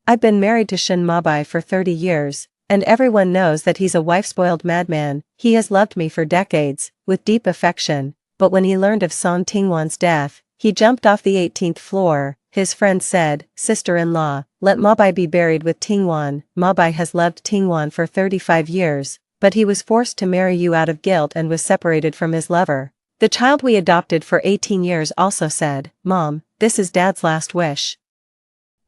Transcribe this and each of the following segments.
I've been married to Shin Mabai for 30 years, and everyone knows that he's a wife-spoiled madman. He has loved me for decades, with deep affection, but when he learned of Song Tingwan's death, he jumped off the 18th floor. His friend said, "Sister-in-law, let Mabai be buried with Tingwan. Mabai has loved Tingwan for 35 years, but he was forced to marry you out of guilt and was separated from his lover." The child we adopted for 18 years also said, "Mom, this is Dad's last wish.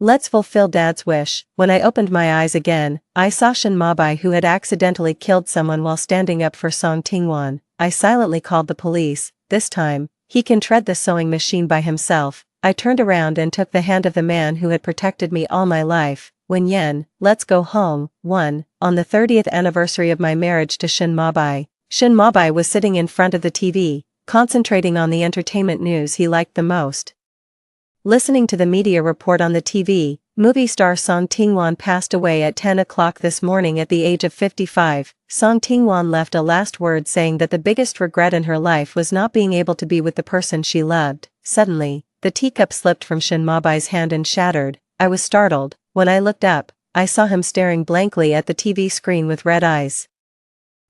Let's fulfill Dad's wish." When I opened my eyes again, I saw Shin Mabai, who had accidentally killed someone while standing up for Song Tingwan. I silently called the police. This time, he can tread the sewing machine by himself. I turned around and took the hand of the man who had protected me all my life. Wen Yen, let's go home. 1. On the 30th anniversary of my marriage to Shin Mabai, Shin Mabai was sitting in front of the TV, concentrating on the entertainment news he liked the most. Listening to the media report on the TV, movie star Song Tingwan passed away at 10 o'clock this morning at the age of 55. Song Tingwan left a last word saying that the biggest regret in her life was not being able to be with the person she loved. Suddenly, the teacup slipped from Shin Mabai's hand and shattered. I was startled. When I looked up, I saw him staring blankly at the TV screen with red eyes.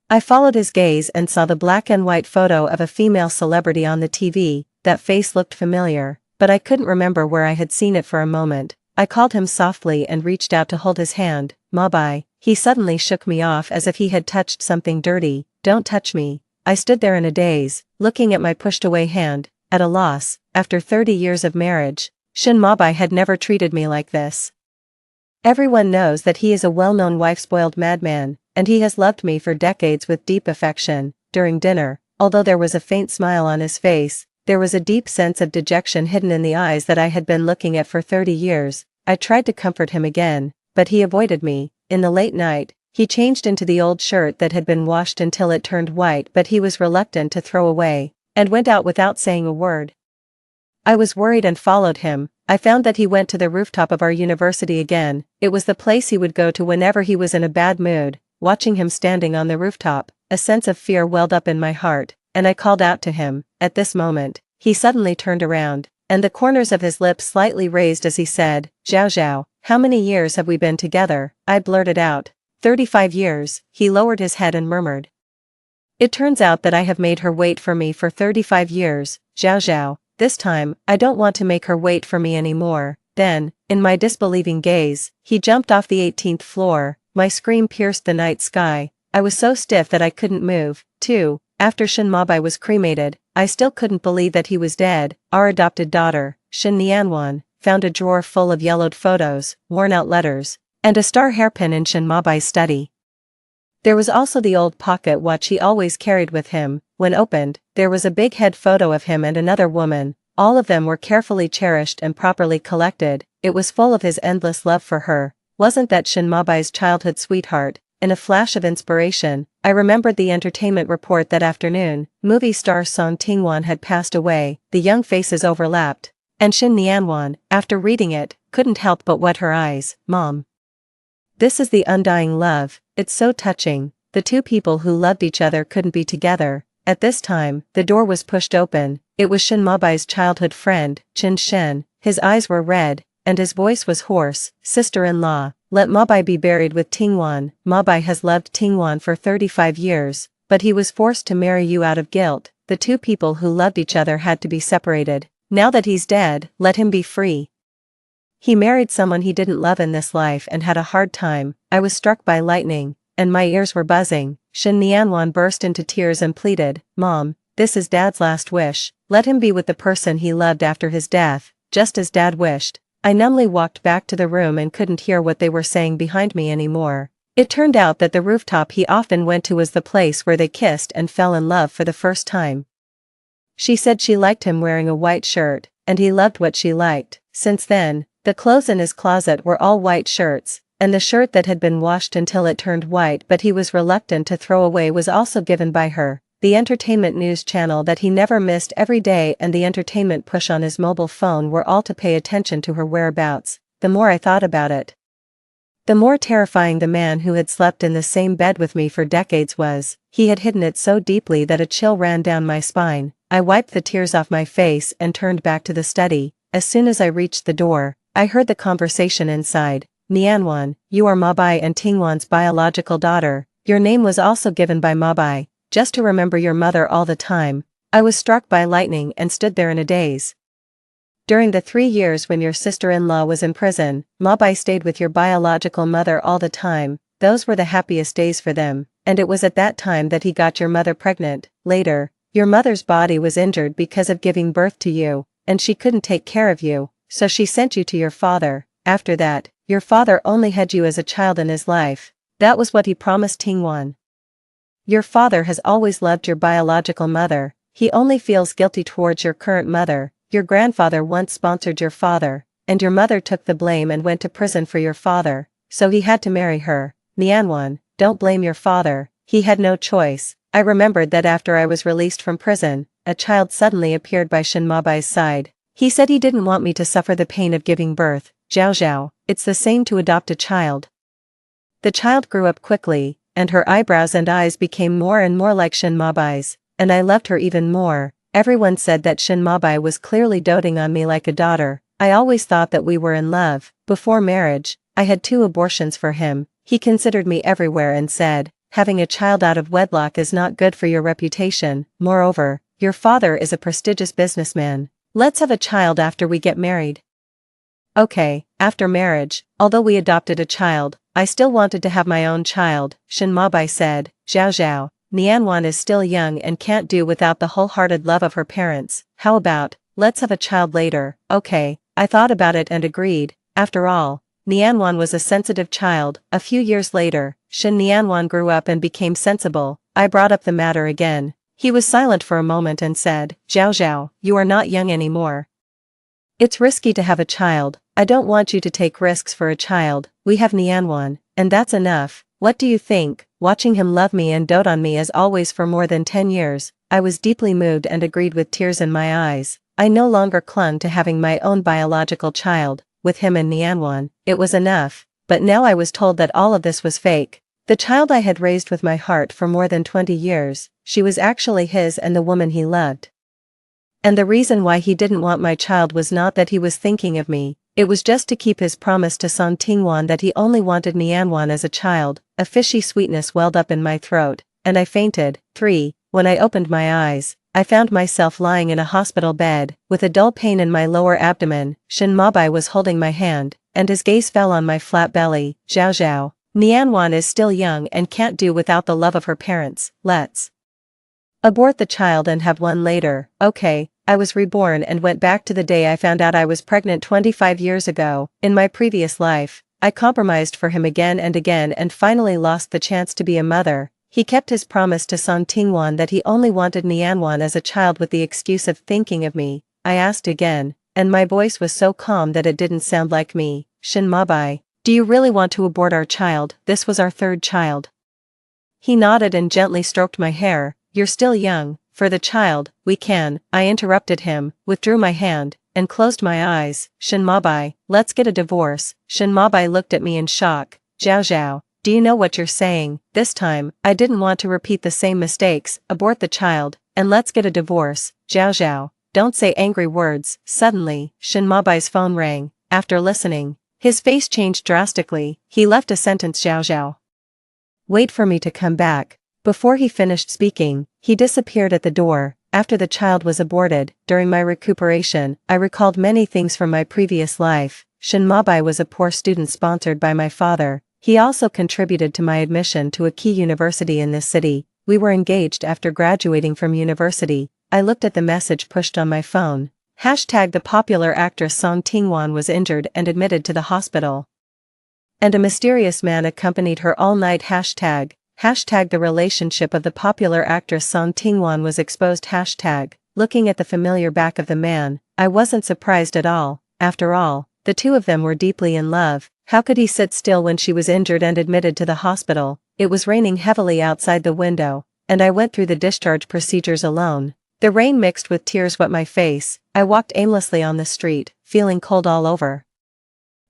I followed his gaze and saw the black and white photo of a female celebrity on the TV. That face looked familiar, but I couldn't remember where I had seen it for a moment. I called him softly and reached out to hold his hand. "Mabai." He suddenly shook me off as if he had touched something dirty. "Don't touch me." I stood there in a daze, looking at my pushed-away hand, at a loss. After 30 years of marriage, Shin Mabai had never treated me like this. Everyone knows that he is a well-known wife-spoiled madman, and he has loved me for decades with deep affection. During dinner, although there was a faint smile on his face, there was a deep sense of dejection hidden in the eyes that I had been looking at for 30 years. I tried to comfort him again, but he avoided me. In the late night, he changed into the old shirt that had been washed until it turned white, but he was reluctant to throw away, and went out without saying a word. I was worried and followed him. I found that he went to the rooftop of our university again. It was the place he would go to whenever he was in a bad mood. Watching him standing on the rooftop, a sense of fear welled up in my heart, and I called out to him. At this moment, he suddenly turned around, and the corners of his lips slightly raised as he said, "Zhao Zhao, how many years have we been together?" I blurted out, 35 years, he lowered his head and murmured. "It turns out that I have made her wait for me for 35 years, Zhao Zhao. This time, I don't want to make her wait for me anymore." Then, in my disbelieving gaze, he jumped off the 18th floor. My scream pierced the night sky. I was so stiff that I couldn't move. 2. After Shin Mabai was cremated, I still couldn't believe that he was dead. Our adopted daughter, Shin Nianwan, found a drawer full of yellowed photos, worn-out letters, and a star hairpin in Shin Mabai's study. There was also the old pocket watch he always carried with him. When opened, there was a big head photo of him and another woman. All of them were carefully cherished and properly collected. It was full of his endless love for her. Wasn't that Shin Mabai's childhood sweetheart? In a flash of inspiration, I remembered the entertainment report that afternoon. Movie star Song Tingwan had passed away. The young faces overlapped, and Shin Nianwan, after reading it, couldn't help but wet her eyes. "Mom. This is the undying love. It's so touching. The two people who loved each other couldn't be together." At this time, the door was pushed open. It was Shin Mabai's childhood friend, Qin Shen. His eyes were red, and his voice was hoarse. "Sister-in-law, let Mabai be buried with Tingwan. Mabai has loved Tingwan for 35 years, but he was forced to marry you out of guilt. The two people who loved each other had to be separated. Now that he's dead, let him be free. He married someone he didn't love in this life and had a hard time." I was struck by lightning, and my ears were buzzing. Shin Nianwan burst into tears and pleaded, "Mom, this is Dad's last wish. Let him be with the person he loved after his death, just as Dad wished." I numbly walked back to the room and couldn't hear what they were saying behind me anymore. It turned out that the rooftop he often went to was the place where they kissed and fell in love for the first time. She said she liked him wearing a white shirt, and he loved what she liked. Since then, the clothes in his closet were all white shirts, and the shirt that had been washed until it turned white but he was reluctant to throw away was also given by her. The entertainment news channel that he never missed every day and the entertainment push on his mobile phone were all to pay attention to her whereabouts. The more I thought about it, the more terrifying the man who had slept in the same bed with me for decades was. He had hidden it so deeply that a chill ran down my spine. I wiped the tears off my face and turned back to the study. As soon as I reached the door, I heard the conversation inside. Nianwan, you are Mabai and Tingwan's biological daughter. Your name was also given by Mabai, just to remember your mother all the time." I was struck by lightning and stood there in a daze. "During the 3 years when your sister-in-law was in prison, Mabai stayed with your biological mother all the time. Those were the happiest days for them, and it was at that time that he got your mother pregnant. Later, your mother's body was injured because of giving birth to you, and she couldn't take care of you, so she sent you to your father. After that, your father only had you as a child in his life. That was what he promised Tingwan. Your father has always loved your biological mother. He only feels guilty towards your current mother. Your grandfather once sponsored your father, and your mother took the blame and went to prison for your father, so he had to marry her. Nianwan, don't blame your father, he had no choice." I remembered that after I was released from prison, a child suddenly appeared by Shin Mabai's side. He said he didn't want me to suffer the pain of giving birth. Zhao Zhao, it's the same to adopt a child. The child grew up quickly, and her eyebrows and eyes became more and more like Shin Mabai's, and I loved her even more. Everyone said that Shin Mabai was clearly doting on me like a daughter. I always thought that we were in love. Before marriage, I had 2 abortions for him. He considered me everywhere and said, "Having a child out of wedlock is not good for your reputation. Moreover, your father is a prestigious businessman. Let's have a child after we get married." Okay, after marriage, although we adopted a child, I still wanted to have my own child. Shin Mabai said, "Zhao Zhao, Nianwan is still young and can't do without the wholehearted love of her parents. How about, let's have a child later?" Okay, I thought about it and agreed. After all, Nianwan was a sensitive child. A few years later, Shin Nianwan grew up and became sensible. I brought up the matter again. He was silent for a moment and said, "Zhao Zhao, you are not young anymore. It's risky to have a child. I don't want you to take risks for a child. We have Nianwan, and that's enough. What do you think?" Watching him love me and dote on me as always for more than 10 years, I was deeply moved and agreed with tears in my eyes. I no longer clung to having my own biological child. With him and Nianwan, it was enough, but now I was told that all of this was fake. The child I had raised with my heart for more than 20 years, she was actually his and the woman he loved. And the reason why he didn't want my child was not that he was thinking of me, it was just to keep his promise to Song Tingwan that he only wanted Nianwan as a child. A fishy sweetness welled up in my throat, and I fainted. 3. When I opened my eyes, I found myself lying in a hospital bed, with a dull pain in my lower abdomen. Shin Mabai was holding my hand, and his gaze fell on my flat belly. "Zhao Zhao, Nianwan is still young and can't do without the love of her parents. Let's abort the child and have one later." Okay, I was reborn and went back to the day I found out I was pregnant 25 years ago. In my previous life, I compromised for him again and finally lost the chance to be a mother. He kept his promise to Song Tingwan that he only wanted Nianwan as a child with the excuse of thinking of me. I asked again, and my voice was so calm that it didn't sound like me. "Shin Mabai, do you really want to abort our child? This was our 3rd child." He nodded and gently stroked my hair. "You're still young. For the child, we can." I interrupted him, withdrew my hand, and closed my eyes. "Shin Mabai, let's get a divorce." Shin Mabai looked at me in shock. "Zhao Zhao, do you know what you're saying?" This time, I didn't want to repeat the same mistakes. "Abort the child, and let's get a divorce." "Zhao Zhao, don't say angry words." Suddenly, Shin Mabai's phone rang. After listening, his face changed drastically. He left a sentence, "Zhao Zhao, wait for me to come back." Before he finished speaking, he disappeared at the door. After the child was aborted, during my recuperation, I recalled many things from my previous life. Shin Mabai was a poor student sponsored by my father. He also contributed to my admission to a key university in this city. We were engaged after graduating from university. I looked at the message pushed on my phone. Hashtag the popular actress Song Tingwan was injured and admitted to the hospital. And a mysterious man accompanied her all night. Hashtag the relationship of the popular actress Song Tingwan was exposed. Hashtag looking at the familiar back of the man, I wasn't surprised at all. After all, the two of them were deeply in love. How could he sit still when she was injured and admitted to the hospital? It was raining heavily outside the window, and I went through the discharge procedures alone. The rain mixed with tears wet my face. I walked aimlessly on the street, feeling cold all over.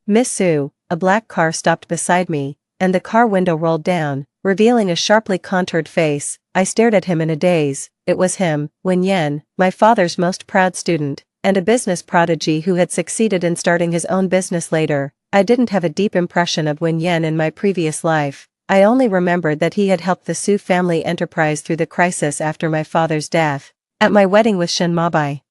"Miss Sue," a black car stopped beside me, and the car window rolled down, revealing a sharply contoured face. I stared at him in a daze. It was him, Wen Yen, my father's most proud student, and a business prodigy who had succeeded in starting his own business later. I didn't have a deep impression of Wen Yan in my previous life. I only remembered that he had helped the Su family enterprise through the crisis after my father's death. At my wedding with Shen Mabai,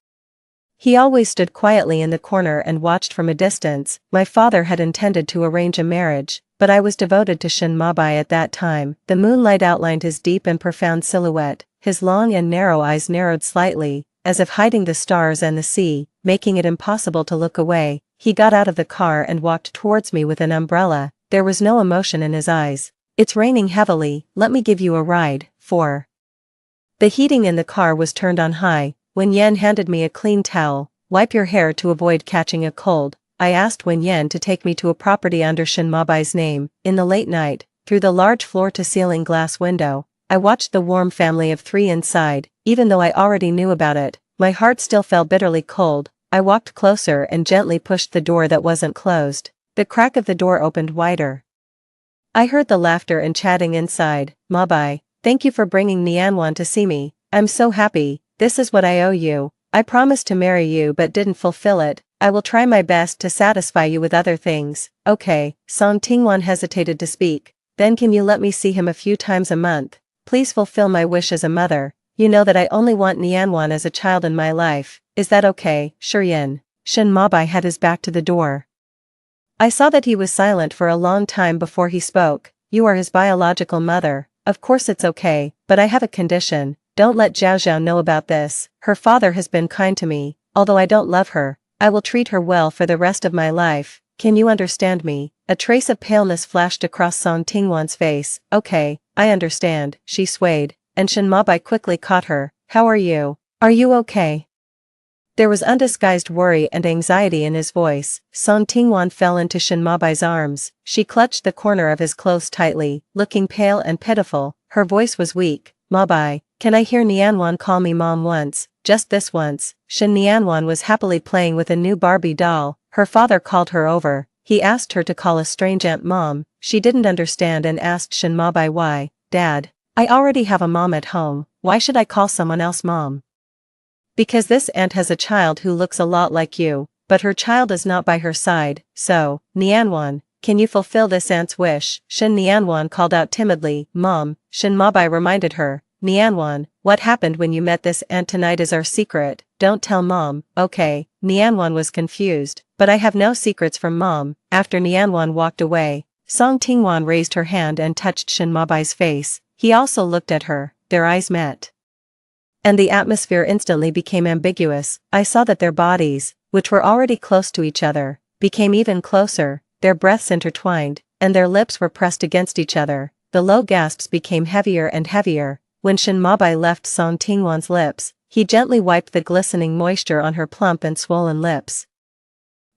he always stood quietly in the corner and watched from a distance. My father had intended to arrange a marriage, but I was devoted to Shen Mabai at that time. The moonlight outlined his deep and profound silhouette, his long and narrow eyes narrowed slightly, as if hiding the stars and the sea, making it impossible to look away. He got out of the car and walked towards me with an umbrella. There was no emotion in his eyes. "It's raining heavily, let me give you a ride." 4. The heating in the car was turned on high. Wen Yan handed me a clean towel. "Wipe your hair to avoid catching a cold." I asked Wen Yan to take me to a property under Shen Mabai's name. In the late night, through the large floor-to-ceiling glass window, I watched the warm family of 3 inside. Even though I already knew about it, my heart still felt bitterly cold. I walked closer and gently pushed the door that wasn't closed. The crack of the door opened wider. I heard the laughter and chatting inside. "Mabai, thank you for bringing Nianwan to see me. I'm so happy. This is what I owe you. I promised to marry you but didn't fulfill it. I will try my best to satisfy you with other things." "Okay." Song Tingwan hesitated to speak. "Then can you let me see him a few times a month? Please fulfill my wish as a mother. You know that I only want Nianwan as a child in my life. Is that okay?" "Sure Yin." Shen Mabai had his back to the door. I saw that he was silent for a long time before he spoke. "You are his biological mother. Of course it's okay, but I have a condition. Don't let Zhao Zhao know about this. Her father has been kind to me, although I don't love her. I will treat her well for the rest of my life. Can you understand me?" A trace of paleness flashed across Song Tingwan's face. "Okay, I understand." She swayed, and Shen Mabai quickly caught her. "How are you? Are you okay?" There was undisguised worry and anxiety in his voice. Song Tingwan fell into Shen Mabai's arms. She clutched the corner of his clothes tightly, looking pale and pitiful. Her voice was weak. "Mabai, can I hear Nianwan call me mom once? Just this once?" Shen Nianwan was happily playing with a new Barbie doll. Her father called her over. He asked her to call a strange aunt mom. She didn't understand and asked Shen Mabai why. "Dad, I already have a mom at home. Why should I call someone else mom?" "Because this aunt has a child who looks a lot like you, but her child is not by her side. So, Nianwan, can you fulfill this aunt's wish?" Shen Nianwan called out timidly. "Mom." Shen Mabai reminded her. "Nianwan, what happened when you met this aunt tonight is our secret. Don't tell mom." "Okay." Nianwan was confused. "But I have no secrets from mom." After Nianwan walked away, Song Tingwan raised her hand and touched Shen Mabai's face. He also looked at her. Their eyes met, and the atmosphere instantly became ambiguous. I saw that their bodies, which were already close to each other, became even closer. Their breaths intertwined, and their lips were pressed against each other. The low gasps became heavier and heavier. When Shen Mabai left Song Tingwan's lips, he gently wiped the glistening moisture on her plump and swollen lips.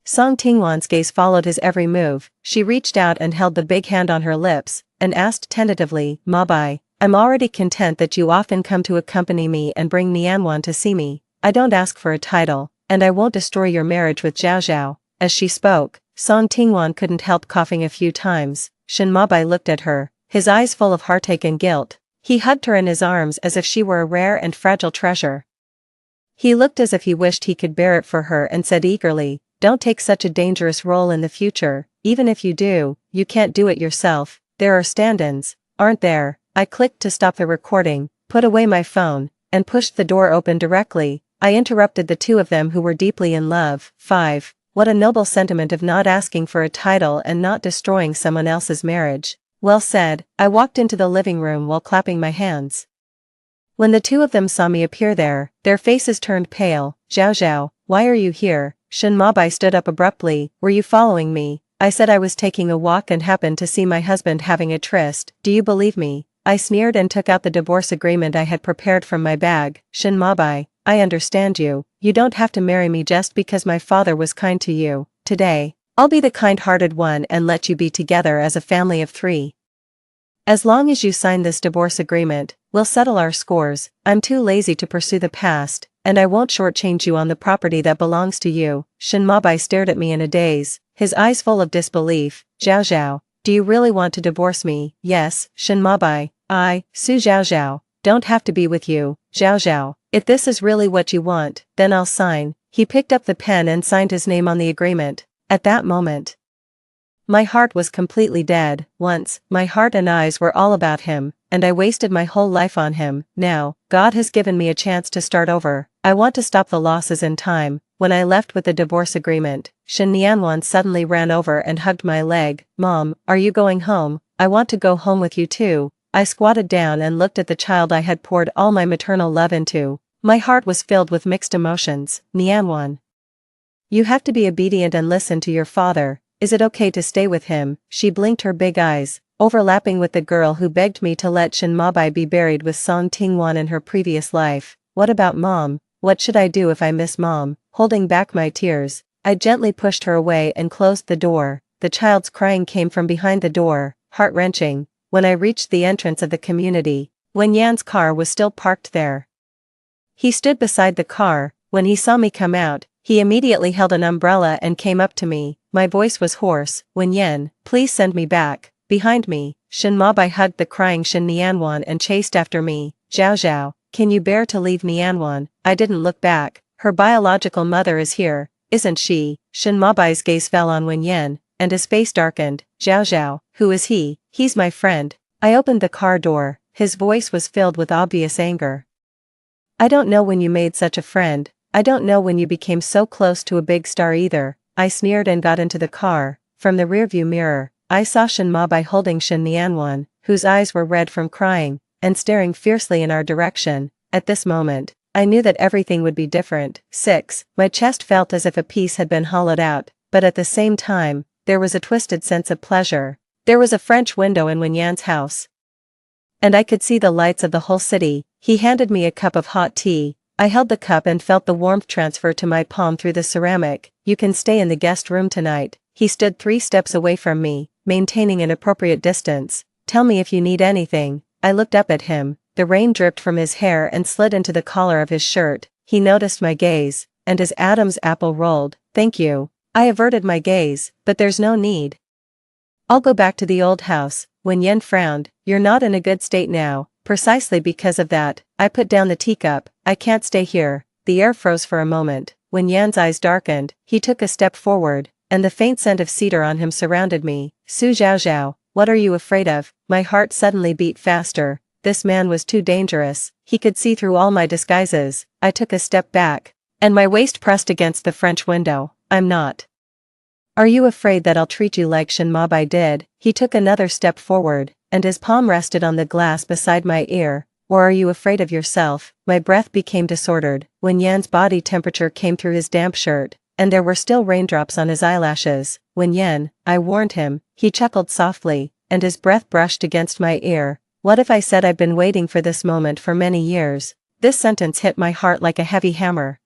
Song Tingwan's gaze followed his every move. She reached out and held the big hand on her lips, and asked tentatively, "Mabai, I'm already content that you often come to accompany me and bring Nianwan to see me. I don't ask for a title, and I won't destroy your marriage with Zhao Zhao." As she spoke, Song Tingwan couldn't help coughing a few times. Shen Mabai looked at her, his eyes full of heartache and guilt. He hugged her in his arms as if she were a rare and fragile treasure. He looked as if he wished he could bear it for her and said eagerly, "Don't take such a dangerous role in the future. Even if you do, you can't do it yourself. There are stand-ins, aren't there?" I clicked to stop the recording, put away my phone, and pushed the door open directly. I interrupted the two of them who were deeply in love. 5. What a noble sentiment of not asking for a title and not destroying someone else's marriage. Well said. I walked into the living room while clapping my hands. When the two of them saw me appear there, their faces turned pale. "Zhao Zhao, why are you here?" Shen Mabai stood up abruptly. "Were you following me?" I said I was taking a walk and happened to see my husband having a tryst. "Do you believe me?" I sneered and took out the divorce agreement I had prepared from my bag. "Shen Mabai, I understand you. You don't have to marry me just because my father was kind to you. Today, I'll be the kind-hearted one and let you be together as a family of 3. As long as you sign this divorce agreement, we'll settle our scores. I'm too lazy to pursue the past, and I won't shortchange you on the property that belongs to you." Shen Mabai stared at me in a daze, his eyes full of disbelief. "Zhao Zhao, do you really want to divorce me?" "Yes." Shen Mabai, Su Zhao Zhao, don't have to be with you. Zhao Zhao, if this is really what you want, then I'll sign." He picked up the pen and signed his name on the agreement. At that moment, My heart was completely dead. Once, my heart and eyes were all about him, and I wasted my whole life on him. Now, God has given me a chance to start over. I want to stop the losses in time. When I left with the divorce agreement, Shin Nianwan suddenly ran over and hugged my leg. Mom, are you going home? I want to go home with you too. I squatted down and looked at the child I had poured all my maternal love into. My heart was filled with mixed emotions. Nianwan, you have to be obedient and listen to your father. Is it okay to stay with him? She blinked her big eyes, overlapping with the girl who begged me to let Shin Mabai be buried with Song Tingwan in her previous life. What about Mom? What should I do if I miss Mom? Holding back my tears, I gently pushed her away and closed the door. The child's crying came from behind the door, heart-wrenching. When I reached the entrance of the community, Wen Yan's car was still parked there. He stood beside the car. When he saw me come out, he immediately held an umbrella and came up to me. My voice was hoarse. Wen Yan, please send me back. Behind me, Shin Mabai hugged the crying Shin Nianwan and chased after me. Zhao Zhao, can you bear to leave Nianwan? I didn't look back. Her biological mother is here, isn't she? Shin Mabai's gaze fell on Wen Yan, and his face darkened. Zhao Zhao, who is he? He's my friend. I opened the car door. His voice was filled with obvious anger. I don't know when you made such a friend. I don't know when you became so close to a big star either. I sneered and got into the car. From the rearview mirror, I saw Shin Mabai holding Shin Nianwan, whose eyes were red from crying, and staring fiercely in our direction. At this moment, I knew that everything would be different. 6. My chest felt as if a piece had been hollowed out, but at the same time, there was a twisted sense of pleasure. There was a French window in Wen Yan's house, and I could see the lights of the whole city. He handed me a cup of hot tea. I held the cup and felt the warmth transfer to my palm through the ceramic. You can stay in the guest room tonight. He stood 3 steps away from me, maintaining an appropriate distance. Tell me if you need anything. I looked up at him. The rain dripped from his hair and slid into the collar of his shirt. He noticed my gaze, and his Adam's apple rolled. Thank you. I averted my gaze, but there's no need. I'll go back to the old house. Wen Yan frowned. You're not in a good state now. Precisely because of that, I put down the teacup. I can't stay here. The air froze for a moment. Wen Yan's eyes darkened. He took a step forward, and the faint scent of cedar on him surrounded me. Su Zhao Zhao, what are you afraid of? My heart suddenly beat faster. This man was too dangerous. He could see through all my disguises. I took a step back, and my waist pressed against the French window. I'm not. Are you afraid that I'll treat you like Shin Mabai did? He took another step forward, and his palm rested on the glass beside my ear. Or are you afraid of yourself? My breath became disordered. Wen Yan's body temperature came through his damp shirt, and there were still raindrops on his eyelashes. Wen Yan, I warned him. He chuckled softly, and his breath brushed against my ear. What if I said I've been waiting for this moment for many years? This sentence hit my heart like a heavy hammer.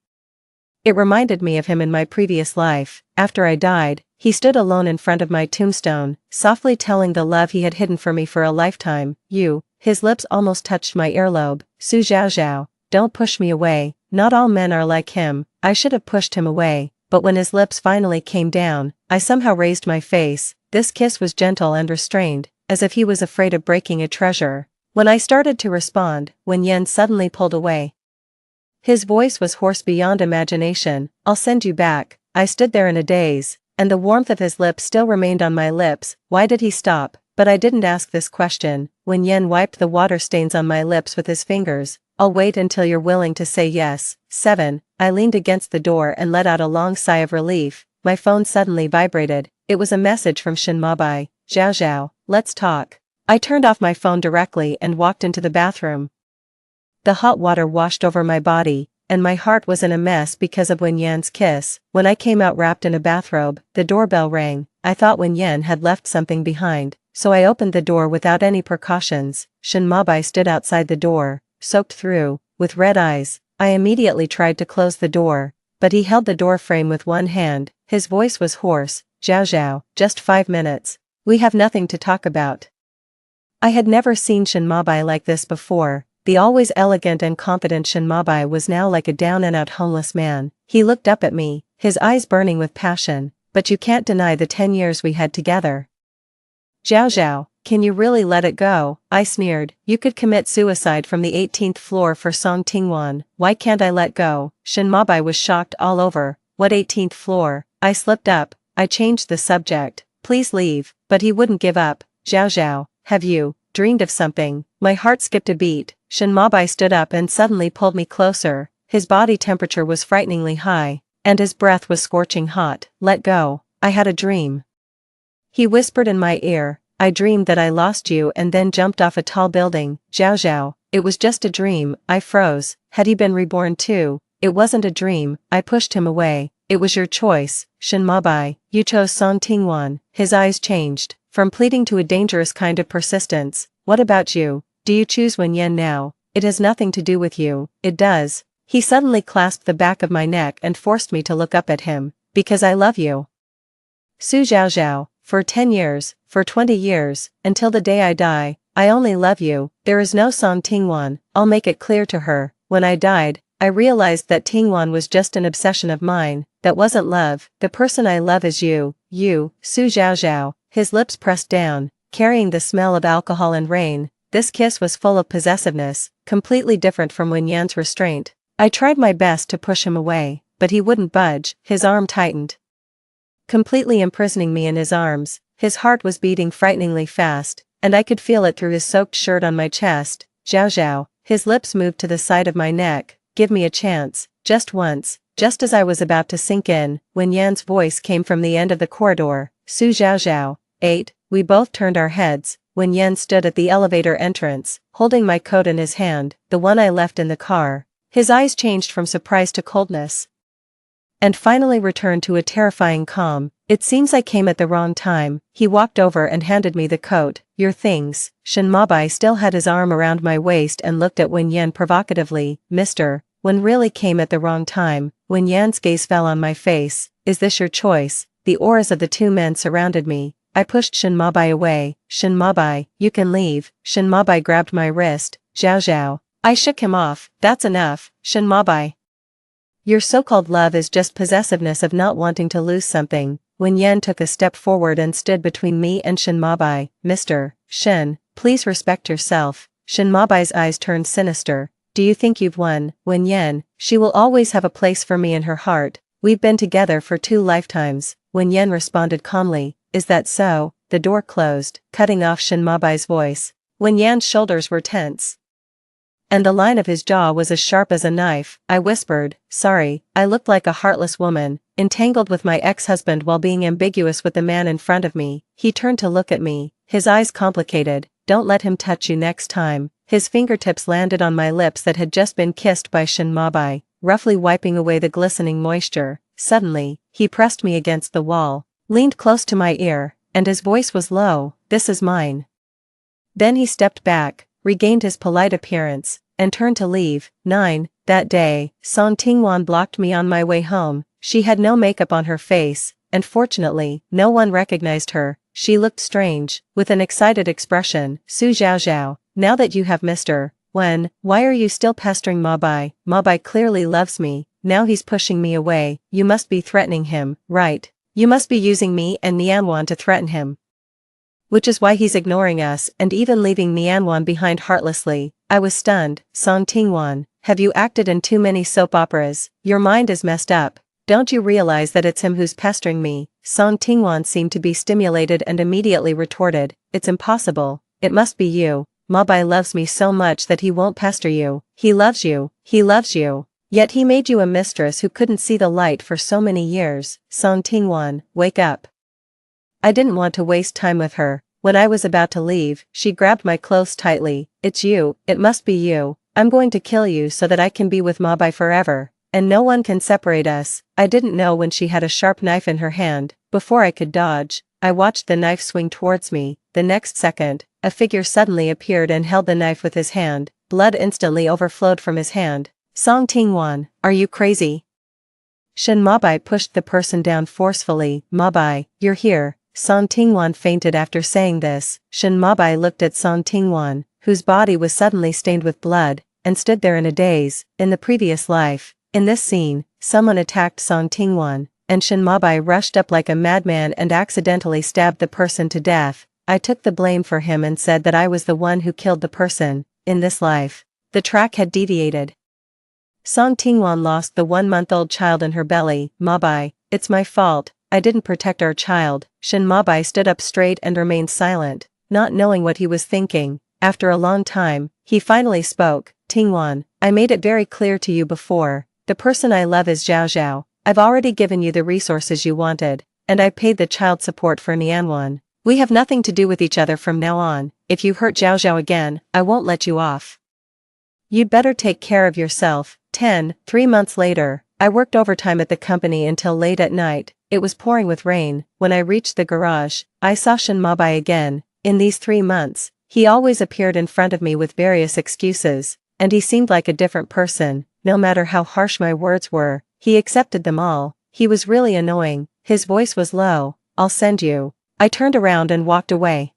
It reminded me of him in my previous life. After I died, he stood alone in front of my tombstone, softly telling the love he had hidden for me for a lifetime. You. His lips almost touched my earlobe. Su Zhao Zhao, don't push me away. Not all men are like him. I should have pushed him away, but when his lips finally came down, I somehow raised my face. This kiss was gentle and restrained, as if he was afraid of breaking a treasure. When I started to respond, Wen Yan suddenly pulled away. His voice was hoarse beyond imagination. I'll send you back. I stood there in a daze, and the warmth of his lips still remained on my lips. Why did he stop? But I didn't ask this question. Wen Yan wiped the water stains on my lips with his fingers. I'll wait until you're willing to say yes. 7. I leaned against the door and let out a long sigh of relief. My phone suddenly vibrated. It was a message from Shin Mabai. Zhao Zhao, let's talk. I turned off my phone directly and walked into the bathroom. The hot water washed over my body, and my heart was in a mess because of Wen Yan's kiss. When I came out wrapped in a bathrobe, the doorbell rang. I thought Wen Yan had left something behind, so I opened the door without any precautions. Shin Mabai stood outside the door, soaked through, with red eyes. I immediately tried to close the door, but he held the door frame with one hand. His voice was hoarse. Zhao Zhao, just 5 minutes. We have nothing to talk about. I had never seen Shin Mabai like this before. The always elegant and confident Shin Mabai was now like a down-and-out homeless man. He looked up at me, his eyes burning with passion. But you can't deny the 10 years we had together. Zhao Zhao, can you really let it go? I sneered. You could commit suicide from the 18th floor for Song Tingwan. Why can't I let go? Shin Mabai was shocked all over. What 18th floor? I slipped up. I changed the subject. please leave, but he wouldn't give up. Zhao Zhao, have you dreamed of something? My heart skipped a beat. Shen Mabai stood up and suddenly pulled me closer. His body temperature was frighteningly high, and his breath was scorching hot. Let go. I had a dream. He whispered in my ear. I dreamed that I lost you and then jumped off a tall building. Zhao Zhao, it was just a dream. I froze. Had he been reborn too? It wasn't a dream. I pushed him away. It was your choice, Shen Mabai. You chose Song Tingwan. His eyes changed, from pleading to a dangerous kind of persistence. What about you? Do you choose Wen Yan now? It has nothing to do with you. It does. He suddenly clasped the back of my neck and forced me to look up at him. Because I love you. Su Zhao Zhao, for 10 years, for 20 years, until the day I die, I only love you. There is no Song Tingwan. I'll make it clear to her. When I died, I realized that Tingwan was just an obsession of mine. That wasn't love. The person I love is you. You, Su Zhao Zhao. His lips pressed down, carrying the smell of alcohol and rain. This kiss was full of possessiveness, completely different from Wen Yan's restraint. I tried my best to push him away, but he wouldn't budge. His arm tightened, completely imprisoning me in his arms. His heart was beating frighteningly fast, and I could feel it through his soaked shirt on my chest. Zhao Zhao. His lips moved to the side of my neck. Give me a chance, just once. Just as I was about to sink in, Wen Yan's voice came from the end of the corridor. Su Zhao Zhao. 8. We both turned our heads. Wen Yan stood at the elevator entrance, holding my coat in his hand, the one I left in the car. His eyes changed from surprise to coldness, and finally returned to a terrifying calm. It seems I came at the wrong time. He walked over and handed me the coat. Your things. Shen Mabai still had his arm around my waist and looked at Wen Yan provocatively. Mister, Wen really came at the wrong time. Wen Yan's gaze fell on my face. Is this your choice? The auras of the two men surrounded me. I pushed Shen Mabai away. Shen Mabai, you can leave. Shen Mabai grabbed my wrist. Zhao Zhao. I shook him off. That's enough, Shen Mabai. Your so-called love is just possessiveness of not wanting to lose something. Wen Yan took a step forward and stood between me and Shen Mabai. Mr. Shen, please respect yourself. Shen Mabai's eyes turned sinister. Do you think you've won, Wen Yan? She will always have a place for me in her heart. We've been together for 2 lifetimes. Wen Yan responded calmly. Is that so? The door closed, cutting off Shen Mabai's voice. Wen Yan's shoulders were tense, and the line of his jaw was as sharp as a knife. I whispered, sorry, I looked like a heartless woman, entangled with my ex-husband while being ambiguous with the man in front of me. He turned to look at me, his eyes complicated. Don't let him touch you next time. His fingertips landed on my lips that had just been kissed by Shen Mabai, roughly wiping away the glistening moisture. Suddenly, he pressed me against the wall, leaned close to my ear, and his voice was low. This is mine. Then he stepped back, regained his polite appearance, and turned to leave. 9. That day, Song Tingwan blocked me on my way home. She had no makeup on her face, and fortunately, no one recognized her. She looked strange, with an excited expression. Su Zhao Zhao, now that you have Mr. Wen, why are you still pestering Mabai? Mabai clearly loves me. Now he's pushing me away. You must be threatening him, right? You must be using me and Nianwan to threaten him. Which is why he's ignoring us and even leaving Nianwan behind heartlessly. I was stunned. Song Tingwan, have you acted in too many soap operas? Your mind is messed up. Don't you realize that it's him who's pestering me? Song Tingwan seemed to be stimulated and immediately retorted. It's impossible. It must be you. Mabai loves me so much that he won't pester you. He loves you. He loves you. Yet he made you a mistress who couldn't see the light for so many years. Song Tingwan, wake up. I didn't want to waste time with her. When I was about to leave, she grabbed my clothes tightly. It's you, it must be you. I'm going to kill you so that I can be with Mabai forever, and no one can separate us. I didn't know when she had a sharp knife in her hand. Before I could dodge, I watched the knife swing towards me. The next second, a figure suddenly appeared and held the knife with his hand. Blood instantly overflowed from his hand. Song Tingwan, are you crazy? Shen Mabai pushed the person down forcefully. Mabai, you're here. Song Tingwan fainted after saying this. Shen Mabai looked at Song Tingwan, whose body was suddenly stained with blood, and stood there in a daze. In the previous life, in this scene, someone attacked Song Tingwan, and Shen Mabai rushed up like a madman and accidentally stabbed the person to death. I took the blame for him and said that I was the one who killed the person. In this life, the track had deviated. Song Tingwan lost the 1-month-old child in her belly. Mabai, it's my fault. I didn't protect our child. Shin Mabai stood up straight and remained silent, not knowing what he was thinking. After a long time, he finally spoke. Tingwan, I made it very clear to you before, the person I love is Zhao Zhao. I've already given you the resources you wanted, and I paid the child support for Nianwan. We have nothing to do with each other from now on. If you hurt Zhao Zhao again, I won't let you off. You'd better take care of yourself. 3 months later, I worked overtime at the company until late at night. It was pouring with rain. When I reached the garage, I saw Shin Mabai again. In these 3 months, he always appeared in front of me with various excuses, and he seemed like a different person. No matter how harsh my words were, he accepted them all. He was really annoying. His voice was low. I'll send you. I turned around and walked away.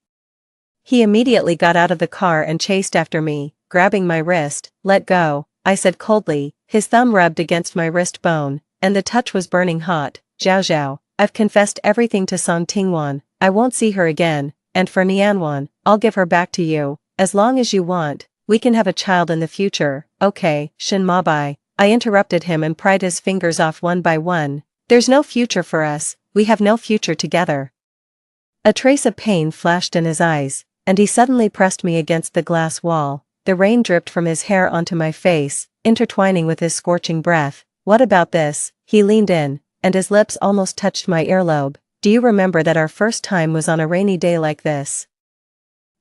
He immediately got out of the car and chased after me, grabbing my wrist. Let go, I said coldly. His thumb rubbed against my wrist bone, and the touch was burning hot. Zhao Zhao, I've confessed everything to Song Tingwan. I won't see her again, and for Nianwan, I'll give her back to you. As long as you want, we can have a child in the future. Okay, Shin Mabai. I interrupted him and pried his fingers off one by one. There's no future for us. We have no future together. A trace of pain flashed in his eyes, and he suddenly pressed me against the glass wall. The rain dripped from his hair onto my face, intertwining with his scorching breath. What about this? He leaned in, and his lips almost touched my earlobe. Do you remember that our first time was on a rainy day like this?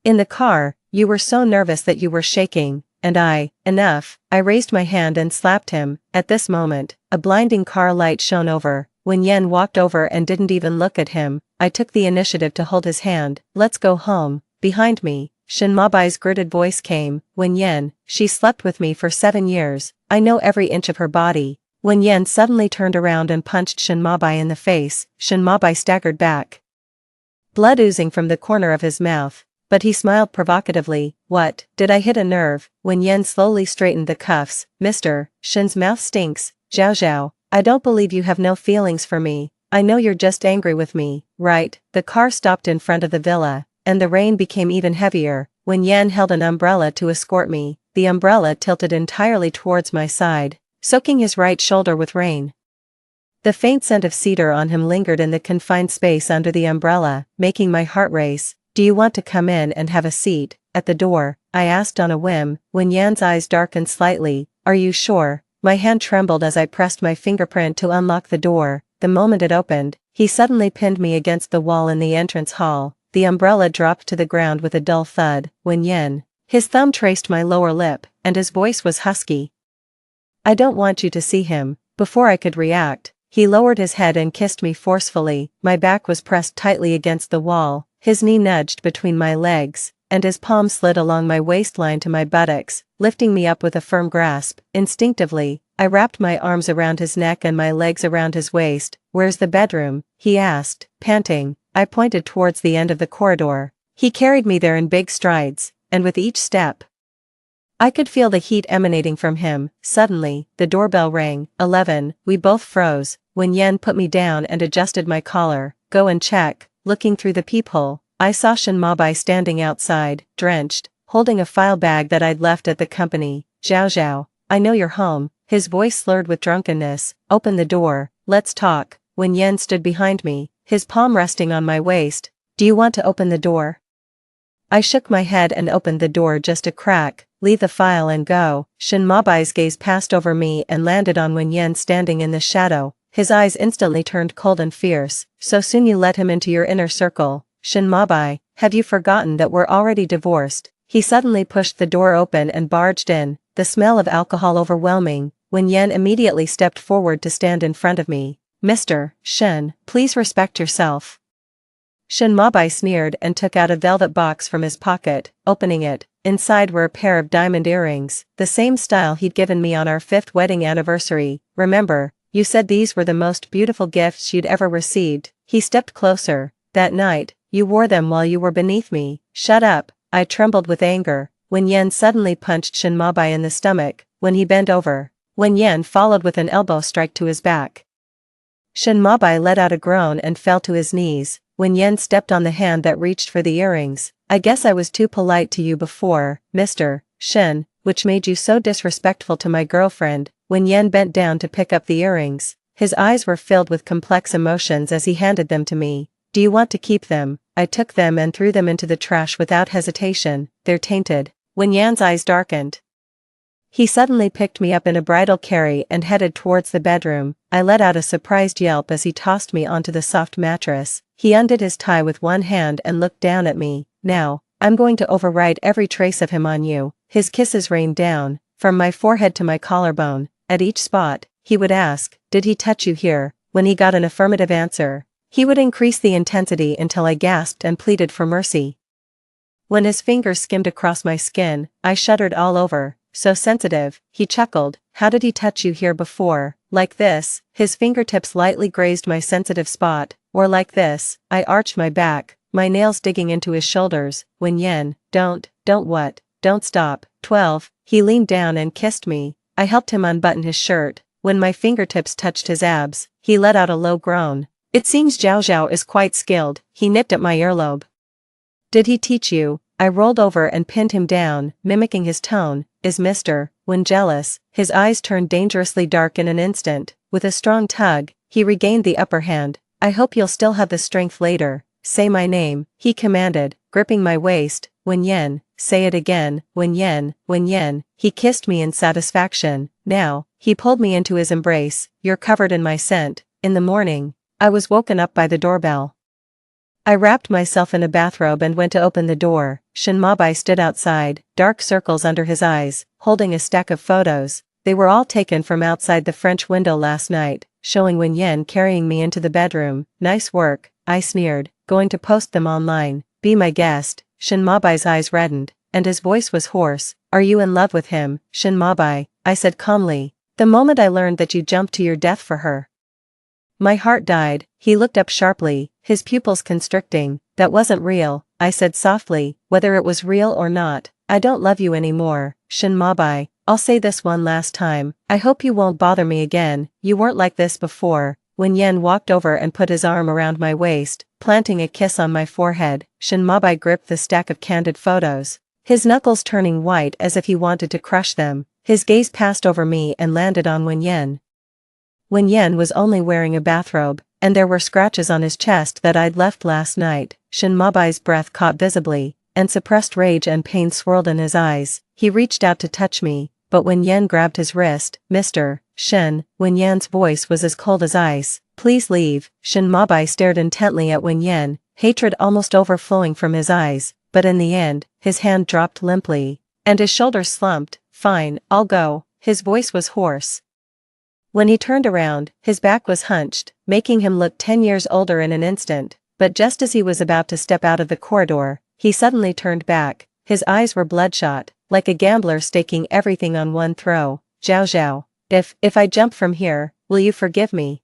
In the car, you were so nervous that you were shaking, and enough. I raised my hand and slapped him. At this moment, a blinding car light shone over. When Yen walked over and didn't even look at him, I took the initiative to hold his hand. Let's go home. Behind me, Shin Mabai's gritted voice came. When Yen, she slept with me for 7 years. I know every inch of her body. When Yen suddenly turned around and punched Shin Mabai in the face, Shin Mabai staggered back, blood oozing from the corner of his mouth, but he smiled provocatively. What, did I hit a nerve? When Yen slowly straightened the cuffs, Mr. Shin's mouth stinks. Zhao Zhao, I don't believe you have no feelings for me. I know you're just angry with me, right? The car stopped in front of the villa, and the rain became even heavier. When Yen held an umbrella to escort me, the umbrella tilted entirely towards my side, soaking his right shoulder with rain. The faint scent of cedar on him lingered in the confined space under the umbrella, making my heart race. Do you want to come in and have a seat? At the door, I asked on a whim. When Yan's eyes darkened slightly. Are you sure? My hand trembled as I pressed my fingerprint to unlock the door. The moment it opened, he suddenly pinned me against the wall in the entrance hall. The umbrella dropped to the ground with a dull thud. When Yen, his thumb traced my lower lip, and his voice was husky. I don't want you to see him. Before I could react, he lowered his head and kissed me forcefully. My back was pressed tightly against the wall, his knee nudged between my legs, and his palm slid along my waistline to my buttocks, lifting me up with a firm grasp. Instinctively, I wrapped my arms around his neck and my legs around his waist. Where's the bedroom? He asked, panting. I pointed towards the end of the corridor. He carried me there in big strides, and with each step, I could feel the heat emanating from him. Suddenly, the doorbell rang. 11. We both froze. When Yen put me down and adjusted my collar. Go and check. Looking through the peephole, I saw Shin Mabai standing outside, drenched, holding a file bag that I'd left at the company. Zhao Zhao, I know you're home. His voice slurred with drunkenness. Open the door. Let's talk. When Yen stood behind me, his palm resting on my waist. Do you want to open the door? I shook my head and opened the door just a crack. Leave the file and go. Shin Mabai's gaze passed over me and landed on Wen Yen standing in the shadow. His eyes instantly turned cold and fierce. So soon you let him into your inner circle. Shin Mabai, have you forgotten that we're already divorced? He suddenly pushed the door open and barged in, the smell of alcohol overwhelming. Wen Yen immediately stepped forward to stand in front of me. Mr. Shin, please respect yourself. Shin Mabai sneered and took out a velvet box from his pocket. Opening it, inside were a pair of diamond earrings, the same style he'd given me on our 5th wedding anniversary. Remember, you said these were the most beautiful gifts you'd ever received. He stepped closer. That night, you wore them while you were beneath me. Shut up. I trembled with anger. Wen Yen suddenly punched Shin Mabai in the stomach. When he bent over, Wen Yen followed with an elbow strike to his back. Shin Mabai let out a groan and fell to his knees. Wen Yen stepped on the hand that reached for the earrings. I guess I was too polite to you before, Mr. Shin, which made you so disrespectful to my girlfriend. Wen Yen bent down to pick up the earrings. His eyes were filled with complex emotions as he handed them to me. Do you want to keep them? I took them and threw them into the trash without hesitation. They're tainted. Wen Yan's eyes darkened. He suddenly picked me up in a bridal carry and headed towards the bedroom. I let out a surprised yelp as he tossed me onto the soft mattress. He undid his tie with one hand and looked down at me. Now, I'm going to overwrite every trace of him on you. His kisses rained down, from my forehead to my collarbone. At each spot, he would ask, did he touch you here? When he got an affirmative answer, he would increase the intensity until I gasped and pleaded for mercy. When his fingers skimmed across my skin, I shuddered all over. So sensitive, he chuckled. How did he touch you here before? Like this, his fingertips lightly grazed my sensitive spot, or like this, I arched my back, my nails digging into his shoulders. Wen Yan, don't what? Don't stop. 12, he leaned down and kissed me. I helped him unbutton his shirt. When my fingertips touched his abs, he let out a low groan. It seems Zhao Zhao is quite skilled. He nipped at my earlobe. Did he teach you? I rolled over and pinned him down, mimicking his tone. Is Mr. Wen jealous? His eyes turned dangerously dark in an instant. With a strong tug, he regained the upper hand. I hope you'll still have the strength later. Say my name, he commanded, gripping my waist. Wen Yan, say it again. Wen Yan, Wen Yan. He kissed me in satisfaction. Now, he pulled me into his embrace. You're covered in my scent. In the morning, I was woken up by the doorbell. I wrapped myself in a bathrobe and went to open the door. Shen Mabai stood outside, dark circles under his eyes, holding a stack of photos. They were all taken from outside the French window last night, showing Wen Yan carrying me into the bedroom. Nice work, I sneered, going to post them online. Be my guest. Shen Mabai's eyes reddened, and his voice was hoarse. Are you in love with him, Shen Mabai? I said calmly. The moment I learned that you jumped to your death for her. My heart died. He looked up sharply, his pupils constricting. That wasn't real, I said softly. Whether it was real or not, I don't love you anymore, Shen Mabai. I'll say this one last time. I hope you won't bother me again. You weren't like this before. Wen Yan walked over and put his arm around my waist, planting a kiss on my forehead. Shen Mabai gripped the stack of candid photos, his knuckles turning white as if he wanted to crush them. His gaze passed over me and landed on Wen Yan. Wen Yan was only wearing a bathrobe, and there were scratches on his chest that I'd left last night. Shen Mabai's breath caught visibly, and suppressed rage and pain swirled in his eyes. He reached out to touch me, but Wen Yan grabbed his wrist. Mr. Shen. Wen Yan's voice was as cold as ice. Please leave. Shen Mabai stared intently at Wen Yan, hatred almost overflowing from his eyes, but in the end, his hand dropped limply, and his shoulders slumped. Fine, I'll go. His voice was hoarse. When he turned around, his back was hunched, making him look 10 years older in an instant, but just as he was about to step out of the corridor, he suddenly turned back. His eyes were bloodshot, like a gambler staking everything on one throw. Zhao Zhao, if I jump from here, will you forgive me?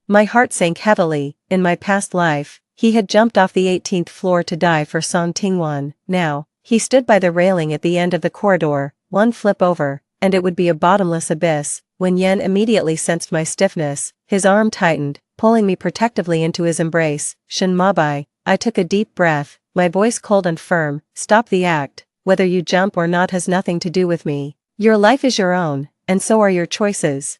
My heart sank heavily. In my past life, he had jumped off the 18th floor to die for Song Tingwan. Now, he stood by the railing at the end of the corridor, one flip over, and it would be a bottomless abyss. Wen Yan immediately sensed my stiffness. His arm tightened, pulling me protectively into his embrace. Shen Mabai, I took a deep breath, my voice cold and firm. Stop the act. Whether you jump or not has nothing to do with me. Your life is your own, and so are your choices.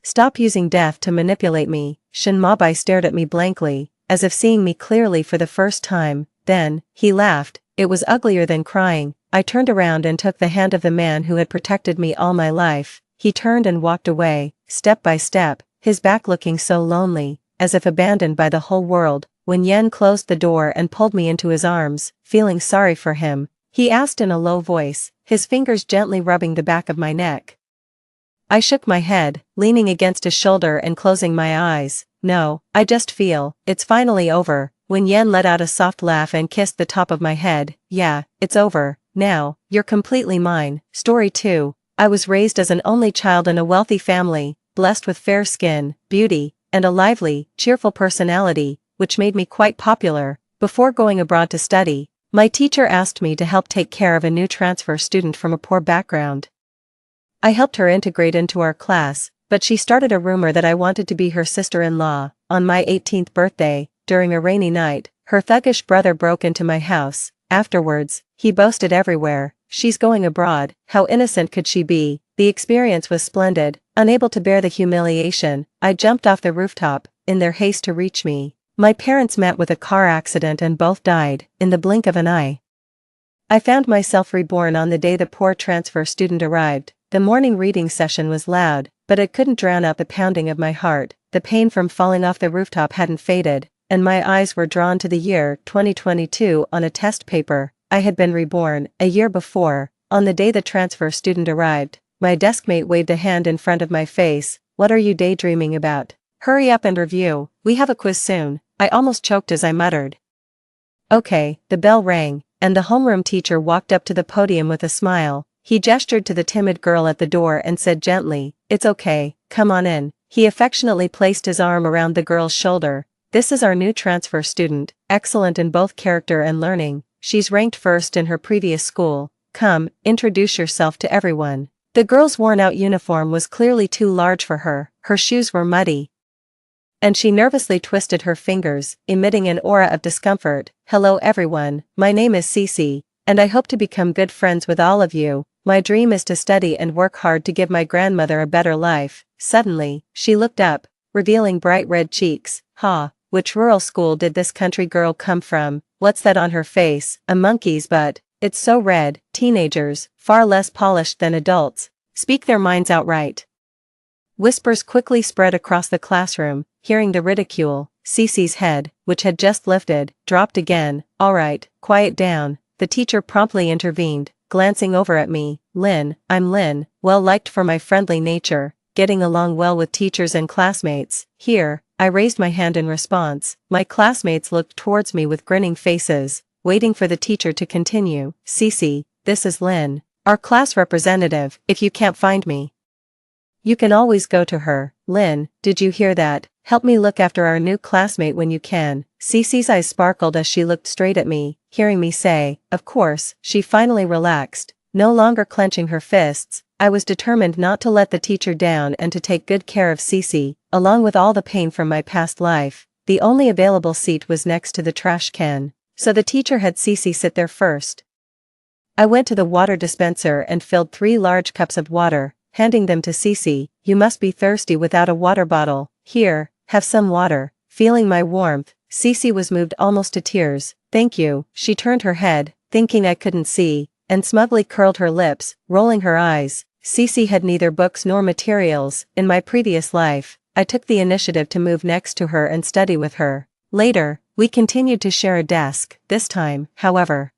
Stop using death to manipulate me. Shen Mabai stared at me blankly, as if seeing me clearly for the first time. Then, he laughed. It was uglier than crying. I turned around and took the hand of the man who had protected me all my life. He turned and walked away, step by step, his back looking so lonely, as if abandoned by the whole world. Wen Yan closed the door and pulled me into his arms, feeling sorry for him. He asked in a low voice, his fingers gently rubbing the back of my neck. I shook my head, leaning against his shoulder and closing my eyes. No, I just feel, it's finally over. Wen Yan let out a soft laugh and kissed the top of my head. Yeah, it's over. Now, you're completely mine. Story 2. I was raised as an only child in a wealthy family, blessed with fair skin, beauty, and a lively, cheerful personality, which made me quite popular. Before going abroad to study, my teacher asked me to help take care of a new transfer student from a poor background. I helped her integrate into our class, but she started a rumor that I wanted to be her sister-in-law. On my 18th birthday, during a rainy night, her thuggish brother broke into my house. Afterwards, he boasted everywhere, she's going abroad, how innocent could she be? The experience was splendid. Unable to bear the humiliation, I jumped off the rooftop, in their haste to reach me. My parents met with a car accident and both died, in the blink of an eye. I found myself reborn on the day the poor transfer student arrived. The morning reading session was loud, but it couldn't drown out the pounding of my heart. The pain from falling off the rooftop hadn't faded, and my eyes were drawn to the year 2022 on a test paper. I had been reborn, a year before, on the day the transfer student arrived. My deskmate waved a hand in front of my face. What are you daydreaming about? Hurry up and review, we have a quiz soon. I almost choked as I muttered. Okay, the bell rang, and the homeroom teacher walked up to the podium with a smile. He gestured to the timid girl at the door and said gently, "It's okay, come on in." He affectionately placed his arm around the girl's shoulder. "This is our new transfer student, excellent in both character and learning. She's ranked first in her previous school. Come, introduce yourself to everyone." The girl's worn-out uniform was clearly too large for her, her shoes were muddy, and she nervously twisted her fingers, emitting an aura of discomfort. "Hello everyone, my name is Cece, and I hope to become good friends with all of you. My dream is to study and work hard to give my grandmother a better life." Suddenly, she looked up, revealing bright red cheeks. Which rural school did this country girl come from? What's that on her face? A monkey's butt. It's so red. Teenagers, far less polished than adults, speak their minds outright. Whispers quickly spread across the classroom. Hearing the ridicule, Cece's head, which had just lifted, dropped again. "All right, quiet down," the teacher promptly intervened, glancing over at me. "Lynn, I'm Lynn, well liked for my friendly nature, getting along well with teachers and classmates." Here, I raised my hand in response. My classmates looked towards me with grinning faces, waiting for the teacher to continue. "Cece, this is Lynn, our class representative. If you can't find me, you can always go to her." "Lynn, did you hear that? Help me look after our new classmate when you can." Cece's eyes sparkled as she looked straight at me. Hearing me say, "Of course," she finally relaxed, no longer clenching her fists. I was determined not to let the teacher down and to take good care of Cece. Along with all the pain from my past life, the only available seat was next to the trash can, so the teacher had Cece sit there first. I went to the water dispenser and filled 3 large cups of water, handing them to Cece. "You must be thirsty without a water bottle. Here, have some water." Feeling my warmth, Cece was moved almost to tears. "Thank you." She turned her head, thinking I couldn't see, and smugly curled her lips, rolling her eyes. Cece had neither books nor materials. In my previous life, I took the initiative to move next to her and study with her. Later, we continued to share a desk. This time, however,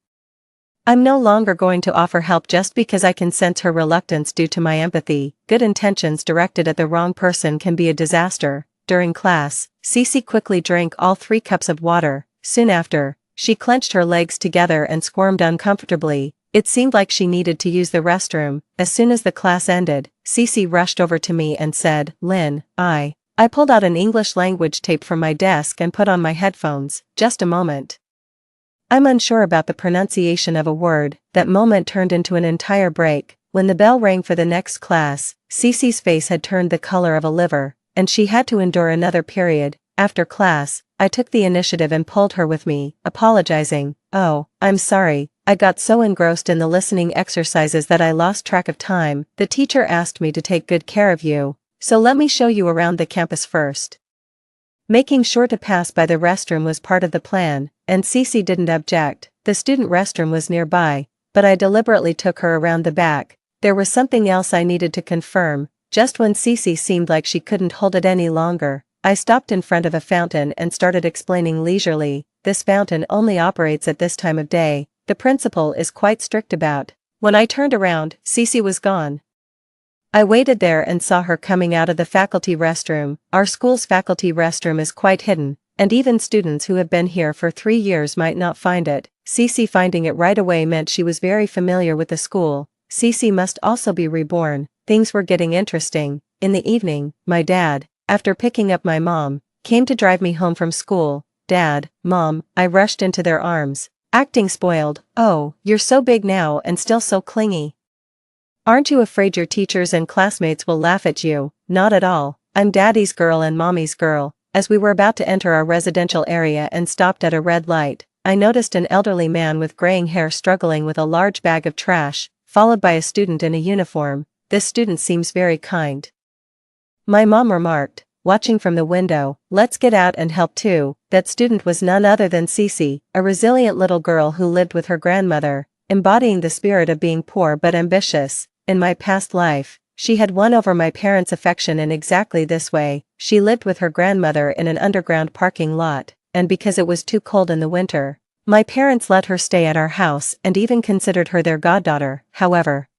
I'm no longer going to offer help just because I can sense her reluctance due to my empathy. Good intentions directed at the wrong person can be a disaster. During class, Cece quickly drank all 3 cups of water. Soon after, she clenched her legs together and squirmed uncomfortably. It seemed like she needed to use the restroom. As soon as the class ended, Cece rushed over to me and said, "Lynn, I pulled out an English language tape from my desk and put on my headphones. Just a moment. I'm unsure about the pronunciation of a word." That moment turned into an entire break. When the bell rang for the next class, Cece's face had turned the color of a liver, and she had to endure another period. After class, I took the initiative and pulled her with me, apologizing. "Oh, I'm sorry, I got so engrossed in the listening exercises that I lost track of time. The teacher asked me to take good care of you, so let me show you around the campus first." Making sure to pass by the restroom was part of the plan, and Cece didn't object. The student restroom was nearby, but I deliberately took her around the back. There was something else I needed to confirm. Just when Cece seemed like she couldn't hold it any longer, I stopped in front of a fountain and started explaining leisurely. "This fountain only operates at this time of day. The principal is quite strict about." When I turned around, Cece was gone. I waited there and saw her coming out of the faculty restroom. Our school's faculty restroom is quite hidden, and even students who have been here for 3 years might not find it. Cece finding it right away meant she was very familiar with the school. Cece must also be reborn. Things were getting interesting. In the evening, my dad, after picking up my mom, came to drive me home from school. "Dad, Mom," I rushed into their arms, acting spoiled. "Oh, you're so big now and still so clingy. Aren't you afraid your teachers and classmates will laugh at you?" "Not at all. I'm Daddy's girl and Mommy's girl." As we were about to enter our residential area and stopped at a red light, I noticed an elderly man with graying hair struggling with a large bag of trash, followed by a student in a uniform. This student seems very kind. My mom remarked, watching from the window. Let's get out and help too. That student was none other than Cece, a resilient little girl who lived with her grandmother, embodying the spirit of being poor but ambitious. In my past life, she had won over my parents' affection in exactly this way. She lived with her grandmother in an underground parking lot, and because it was too cold in the winter, my parents let her stay at our house and even considered her their goddaughter. However,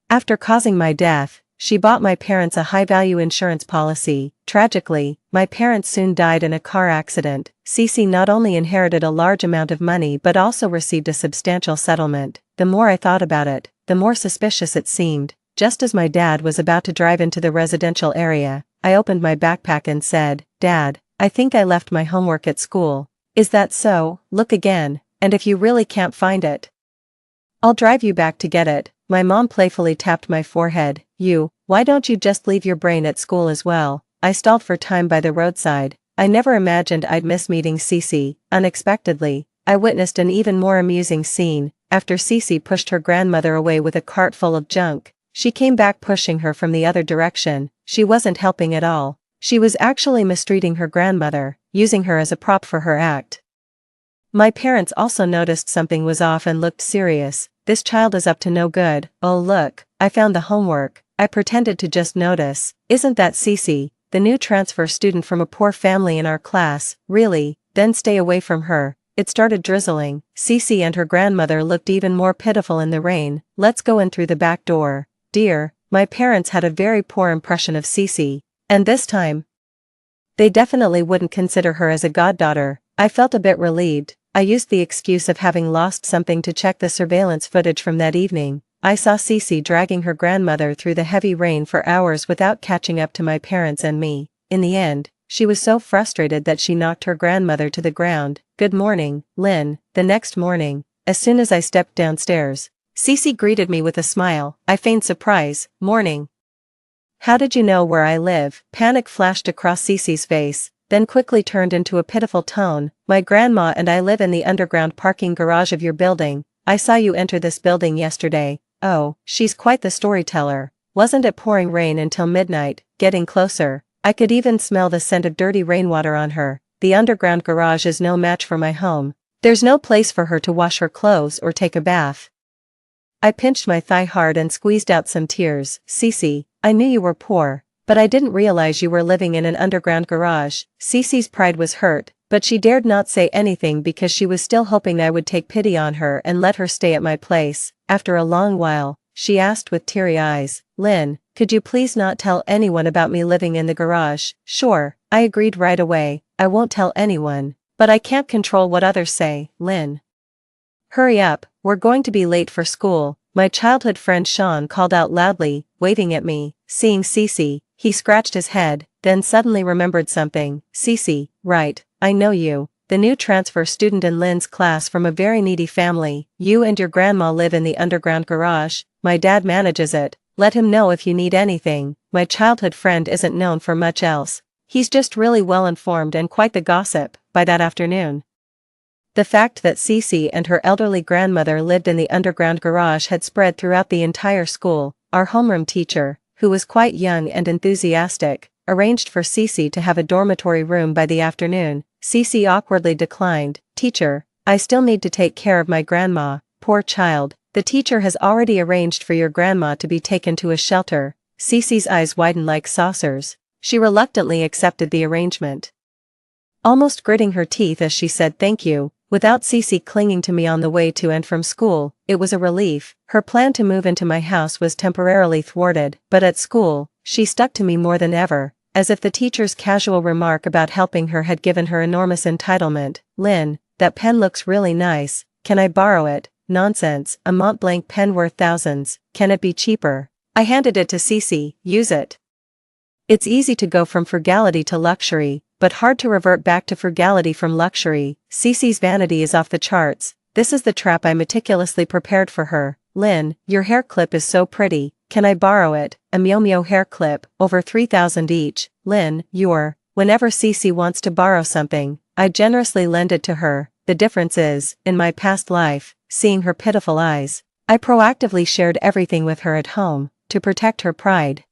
after causing my death, she bought my parents a high-value insurance policy. Tragically, my parents soon died in a car accident. Cece not only inherited a large amount of money but also received a substantial settlement. The more I thought about it, the more suspicious it seemed. Just as my dad was about to drive into the residential area, I opened my backpack and said, "Dad, I think I left my homework at school." "Is that so? Look again, and if you really can't find it, I'll drive you back to get it." My mom playfully tapped my forehead. Why don't you just leave your brain at school as well?" I stalled for time by the roadside. I never imagined I'd miss meeting Cece. Unexpectedly, I witnessed an even more amusing scene. After Cece pushed her grandmother away with a cart full of junk, she came back pushing her from the other direction. She wasn't helping at all. She was actually mistreating her grandmother, using her as a prop for her act. My parents also noticed something was off and looked serious. "This child is up to no good." "Oh look, I found the homework." I pretended to just notice. "Isn't that Cece, the new transfer student from a poor family in our class?" "Really? Then stay away from her." It started drizzling. Cece and her grandmother looked even more pitiful in the rain. "Let's go in through the back door." Dear, my parents had a very poor impression of Cece, and this time, they definitely wouldn't consider her as a goddaughter. I felt a bit relieved. I used the excuse of having lost something to check the surveillance footage from that evening. I saw Cece dragging her grandmother through the heavy rain for hours without catching up to my parents and me. In the end, she was so frustrated that she knocked her grandmother to the ground. "Good morning, Lynn." The next morning, as soon as I stepped downstairs, Cece greeted me with a smile. I feigned surprise. "Morning. How did you know where I live?" Panic flashed across Cece's face, then quickly turned into a pitiful tone. "My grandma and I live in the underground parking garage of your building. I saw you enter this building yesterday." Oh, she's quite the storyteller. Wasn't it pouring rain until midnight? Getting closer, I could even smell the scent of dirty rainwater on her. The underground garage is no match for my home. There's no place for her to wash her clothes or take a bath. I pinched my thigh hard and squeezed out some tears. "Cece, I knew you were poor, but I didn't realize you were living in an underground garage." Cece's pride was hurt, but she dared not say anything because she was still hoping I would take pity on her and let her stay at my place. After a long while, she asked with teary eyes, "Lynn, could you please not tell anyone about me living in the garage?" "Sure," I agreed right away. "I won't tell anyone, but I can't control what others say." "Lynn, hurry up, we're going to be late for school." My childhood friend Sean called out loudly, waving at me. Seeing Cece, he scratched his head, then suddenly remembered something. "Cece, right, I know you. The new transfer student in Lynn's class from a very needy family. You and your grandma live in the underground garage. My dad manages it. Let him know if you need anything." My childhood friend isn't known for much else. He's just really well informed and quite the gossip. By that afternoon, the fact that Cece and her elderly grandmother lived in the underground garage had spread throughout the entire school. Our homeroom teacher, who was quite young and enthusiastic, arranged for Cece to have a dormitory room by the afternoon. Cece awkwardly declined. "Teacher, I still need to take care of my grandma." "Poor child, the teacher has already arranged for your grandma to be taken to a shelter." Cece's eyes widened like saucers. She reluctantly accepted the arrangement, almost gritting her teeth as she said thank you. Without Cece clinging to me on the way to and from school, it was a relief. Her plan to move into my house was temporarily thwarted, but at school, she stuck to me more than ever, as if the teacher's casual remark about helping her had given her enormous entitlement. "Lynn, that pen looks really nice. Can I borrow it?" "Nonsense, a Mont Blanc pen worth thousands. Can it be cheaper?" I handed it to Cece. "Use it. It's easy to go from frugality to luxury, but hard to revert back to frugality from luxury." Cece's vanity is off the charts. This is the trap I meticulously prepared for her. "Lynn, your hair clip is so pretty. Can I borrow it?" A Mio hair clip, over 3,000 each. "Lynn, Whenever Cece wants to borrow something, I generously lend it to her. the difference is, in my past life, seeing her pitiful eyes, I proactively shared everything with her at home, to protect her pride.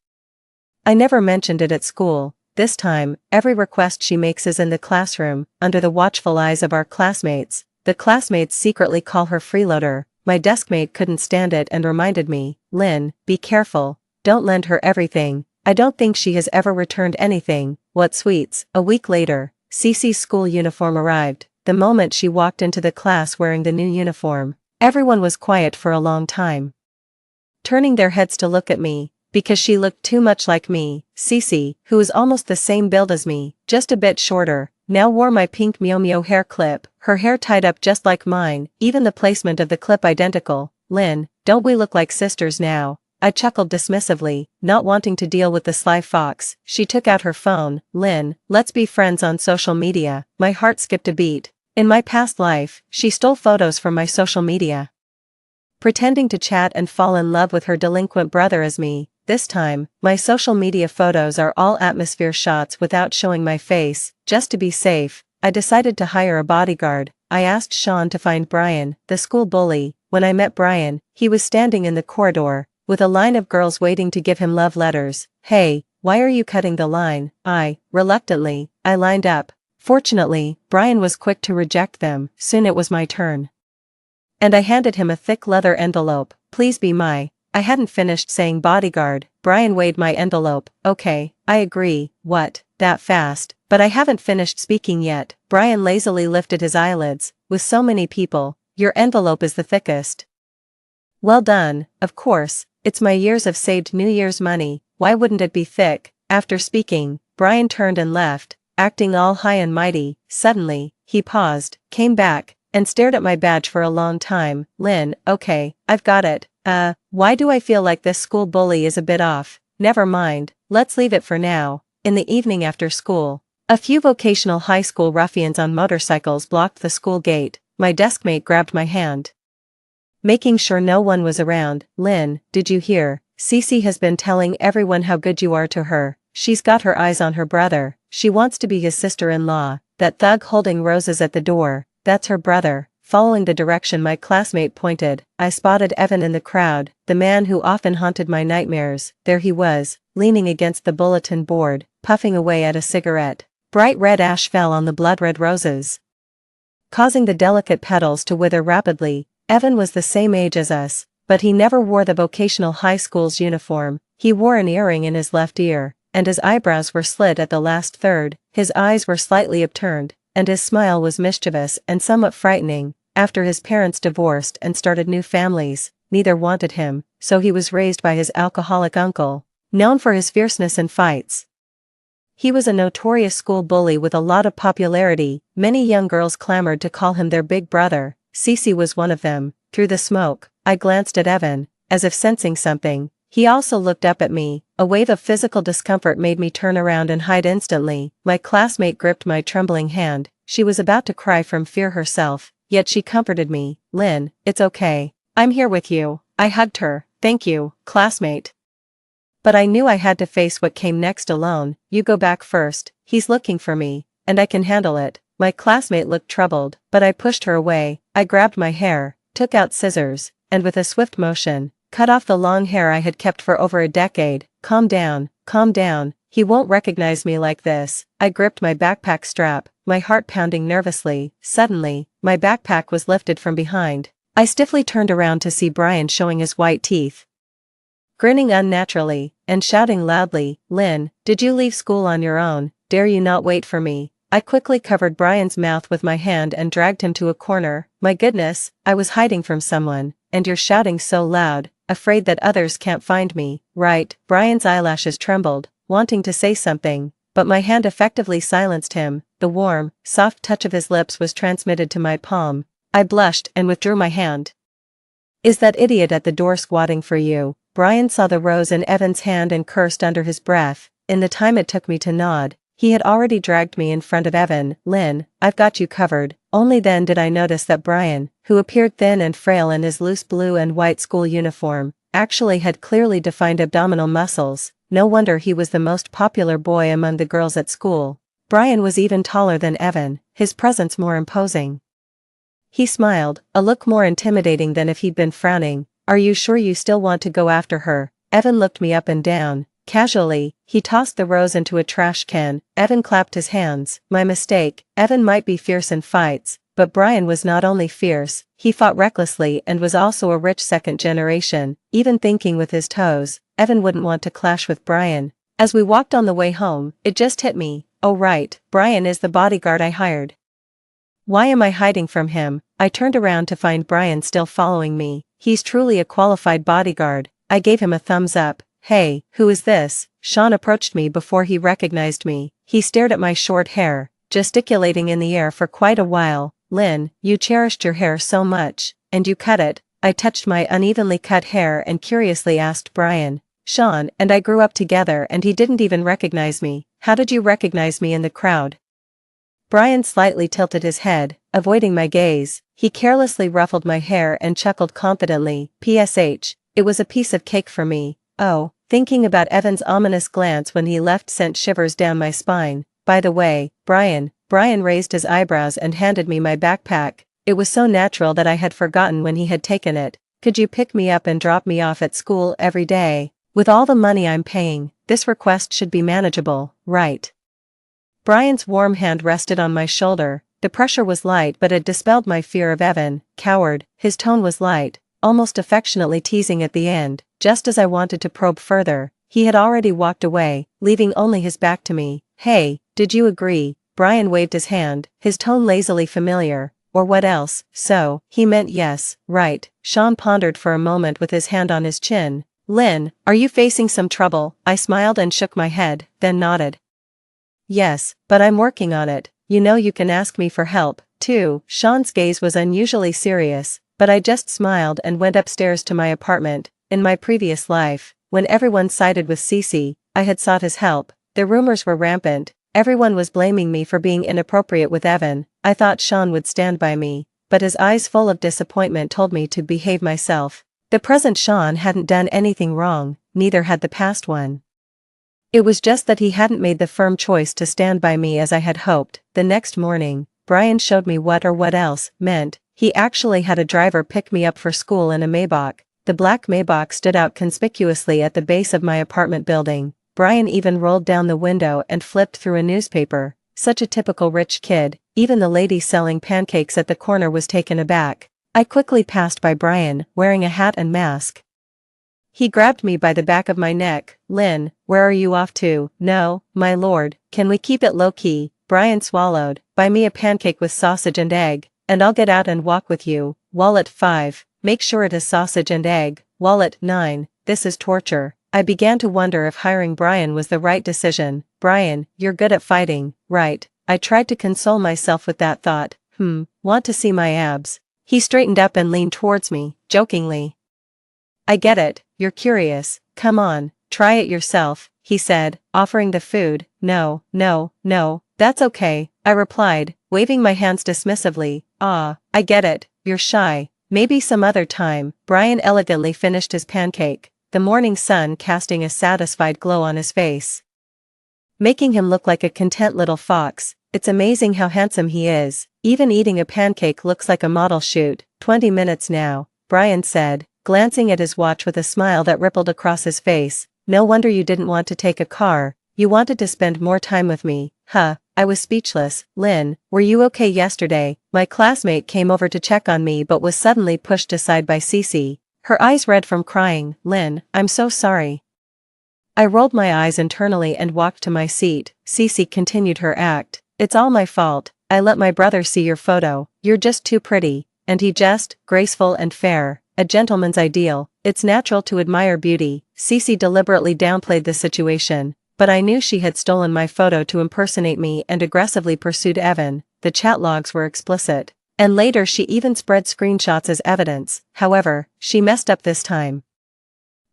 I never mentioned it at school. This time, every request she makes is in the classroom, under the watchful eyes of our classmates. The classmates secretly call her freeloader. My deskmate couldn't stand it and reminded me, Lynn, be careful, don't lend her everything. I don't think she has ever returned anything. What sweets. A week later, Cece's school uniform arrived. The moment she walked into the class wearing the new uniform, everyone was quiet for a long time, turning their heads to look at me, because she looked too much like me. Cece, who was almost the same build as me, just a bit shorter, now wore my pink Meow Meow hair clip, her hair tied up just like mine, even the placement of the clip identical. Lynn, don't we look like sisters now? I chuckled dismissively, not wanting to deal with the sly fox. She took out her phone. Lynn, let's be friends on social media. My heart skipped a beat. In my past life, she stole photos from my social media, pretending to chat and fall in love with her delinquent brother as me. This time, my social media photos are all atmosphere shots without showing my face. Just to be safe, I decided to hire a bodyguard. I asked Sean to find Brian, the school bully. When I met Brian, he was standing in the corridor, with a line of girls waiting to give him love letters. Hey, why are you cutting the line? Reluctantly, I lined up. Fortunately, Brian was quick to reject them. Soon it was my turn, and I handed him a thick leather envelope. Please be my. I hadn't finished saying bodyguard. Brian weighed my envelope. Okay, I agree. What, that fast? But I haven't finished speaking yet. Brian lazily lifted his eyelids. With so many people, your envelope is the thickest. Well done. Of course, it's my years of saved New Year's money. Why wouldn't it be thick? After speaking, Brian turned and left, acting all high and mighty. Suddenly, he paused, came back, and stared at my badge for a long time. Lynn, okay, I've got it. Why do I feel like this school bully is a bit off? Never mind, let's leave it for now. In the evening after school, a few vocational high school ruffians on motorcycles blocked the school gate. My deskmate grabbed my hand, making sure no one was around. Lynn, did you hear? Cece has been telling everyone how good you are to her. She's got her eyes on her brother. She wants to be his sister-in-law. That thug holding roses at the door, that's her brother. Following the direction my classmate pointed, I spotted Evan in the crowd, the man who often haunted my nightmares. There he was, leaning against the bulletin board, puffing away at a cigarette. Bright red ash fell on the blood-red roses, causing the delicate petals to wither rapidly. Evan was the same age as us, but he never wore the vocational high school's uniform. He wore an earring in his left ear, and his eyebrows were slit at the last third. His eyes were slightly upturned, and his smile was mischievous and somewhat frightening. After his parents divorced and started new families, neither wanted him, so he was raised by his alcoholic uncle, known for his fierceness in fights. He was a notorious school bully with a lot of popularity. Many young girls clamored to call him their big brother. Cece was one of them. Through the smoke, I glanced at Evan, as if sensing something. He also looked up at me. A wave of physical discomfort made me turn around and hide instantly. My classmate gripped my trembling hand. She was about to cry from fear herself, yet she comforted me. Lynn, it's okay. I'm here with you. I hugged her. Thank you, classmate. But I knew I had to face what came next alone. You go back first. He's looking for me, and I can handle it. My classmate looked troubled, but I pushed her away. I grabbed my hair, took out scissors, and with a swift motion, cut off the long hair I had kept for over a decade. Calm down, he won't recognize me like this. I gripped my backpack strap, my heart pounding nervously. Suddenly, my backpack was lifted from behind. I stiffly turned around to see Brian showing his white teeth, grinning unnaturally, and shouting loudly, Lynn, did you leave school on your own? Dare you not wait for me? I quickly covered Brian's mouth with my hand and dragged him to a corner. My goodness, I was hiding from someone, and you're shouting so loud, afraid that others can't find me, right? Brian's eyelashes trembled, wanting to say something, but my hand effectively silenced him. The warm, soft touch of his lips was transmitted to my palm. I blushed and withdrew my hand. Is that idiot at the door squatting for you? Brian saw the rose in Evan's hand and cursed under his breath. In the time it took me to nod, he had already dragged me in front of Evan. Lynn, I've got you covered. Only then did I notice that Brian, who appeared thin and frail in his loose blue and white school uniform, actually had clearly defined abdominal muscles. No wonder he was the most popular boy among the girls at school. Brian was even taller than Evan, his presence more imposing. He smiled, a look more intimidating than if he'd been frowning. Are you sure you still want to go after her? Evan looked me up and down. Casually, he tossed the rose into a trash can. Evan clapped his hands. My mistake. Evan might be fierce in fights, but Brian was not only fierce, he fought recklessly and was also a rich second generation. Even thinking with his toes, Evan wouldn't want to clash with Brian. As we walked on the way home, it just hit me. Oh right, Brian is the bodyguard I hired. Why am I hiding from him? I turned around to find Brian still following me. He's truly a qualified bodyguard. I gave him a thumbs up. Hey, who is this? Sean approached me before he recognized me. He stared at my short hair, gesticulating in the air for quite a while. Lynn, you cherished your hair so much, and you cut it. I touched my unevenly cut hair and curiously asked Brian. Sean and I grew up together and he didn't even recognize me. How did you recognize me in the crowd? Brian slightly tilted his head, avoiding my gaze. He carelessly ruffled my hair and chuckled confidently. PSH, it was a piece of cake for me. Oh, thinking about Evan's ominous glance when he left sent shivers down my spine. By the way, Brian raised his eyebrows and handed me my backpack. It was so natural that I had forgotten when he had taken it. Could you pick me up and drop me off at school every day? With all the money I'm paying, this request should be manageable, right? Brian's warm hand rested on my shoulder. The pressure was light but it dispelled my fear of Evan. Coward. His tone was light, almost affectionately teasing at the end. Just as I wanted to probe further, he had already walked away, leaving only his back to me. Hey, did you agree? Brian waved his hand, his tone lazily familiar. Or what else? So, he meant yes, right. Sean pondered for a moment with his hand on his chin. Lynn, are you facing some trouble? I smiled and shook my head, then nodded. Yes, but I'm working on it. You know you can ask me for help, too. Sean's gaze was unusually serious, but I just smiled and went upstairs to my apartment. In my previous life, when everyone sided with Cece, I had sought his help. The rumors were rampant. Everyone was blaming me for being inappropriate with Evan. I thought Sean would stand by me, but his eyes full of disappointment told me to behave myself. The present Sean hadn't done anything wrong, neither had the past one. It was just that he hadn't made the firm choice to stand by me as I had hoped. The next morning, Brian showed me what else meant. He actually had a driver pick me up for school in a Maybach. The black Maybach stood out conspicuously at the base of my apartment building. Brian even rolled down the window and flipped through a newspaper. Such a typical rich kid. Even the lady selling pancakes at the corner was taken aback. I quickly passed by Brian, wearing a hat and mask. He grabbed me by the back of my neck. Lynn, where are you off to? No, my lord, can we keep it low-key? Brian swallowed. Buy me a pancake with sausage and egg, and I'll get out and walk with you. Wallet 5. Make sure it is sausage and egg. Wallet 9. This is torture. I began to wonder if hiring Brian was the right decision. Brian, you're good at fighting, right? I tried to console myself with that thought. Want to see my abs? He straightened up and leaned towards me, jokingly. I get it, you're curious. Come on, try it yourself, he said, offering the food. No, that's okay, I replied, waving my hands dismissively. I get it, you're shy. Maybe some other time. Brian elegantly finished his pancake, the morning sun casting a satisfied glow on his face, making him look like a content little fox. It's amazing how handsome he is. Even eating a pancake looks like a model shoot. 20 minutes now, Brian said, glancing at his watch with a smile that rippled across his face. No wonder you didn't want to take a car. You wanted to spend more time with me. I was speechless. Lynn, were you okay yesterday? My classmate came over to check on me but was suddenly pushed aside by Cece. Her eyes red from crying. Lynn, I'm so sorry. I rolled my eyes internally and walked to my seat. Cece continued her act. It's all my fault. I let my brother see your photo. You're just too pretty. And he just, graceful and fair. A gentleman's ideal. It's natural to admire beauty. Cece deliberately downplayed the situation. But I knew she had stolen my photo to impersonate me and aggressively pursued Evan. The chat logs were explicit. And later she even spread screenshots as evidence. However, she messed up this time.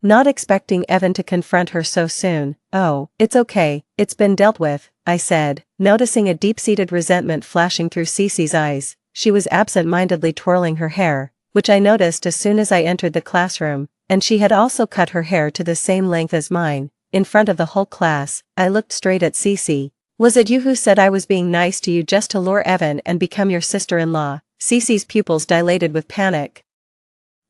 Not expecting Evan to confront her so soon. Oh, it's okay, it's been dealt with, I said, noticing a deep-seated resentment flashing through Cece's eyes. She was absent-mindedly twirling her hair, which I noticed as soon as I entered the classroom, and she had also cut her hair to the same length as mine. In front of the whole class, I looked straight at Cece. Was it you who said I was being nice to you just to lure Evan and become your sister-in-law? Cece's pupils dilated with panic.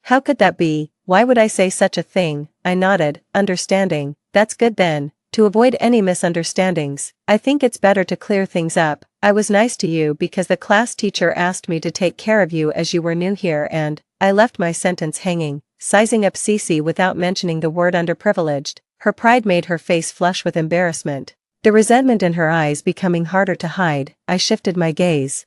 How could that be? Why would I say such a thing? I nodded, understanding. That's good then. To avoid any misunderstandings, I think it's better to clear things up. I was nice to you because the class teacher asked me to take care of you as you were new here and I left my sentence hanging, sizing up Cece without mentioning the word underprivileged. Her pride made her face flush with embarrassment. The resentment in her eyes becoming harder to hide, I shifted my gaze.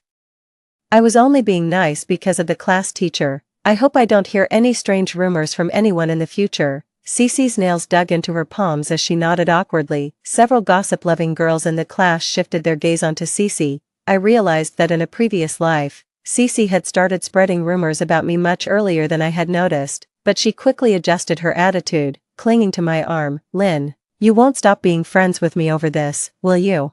I was only being nice because of the class teacher. I hope I don't hear any strange rumors from anyone in the future. Cece's nails dug into her palms as she nodded awkwardly. Several gossip-loving girls in the class shifted their gaze onto Cece. I realized that in a previous life, Cece had started spreading rumors about me much earlier than I had noticed, but she quickly adjusted her attitude, clinging to my arm. Lynn, you won't stop being friends with me over this, will you?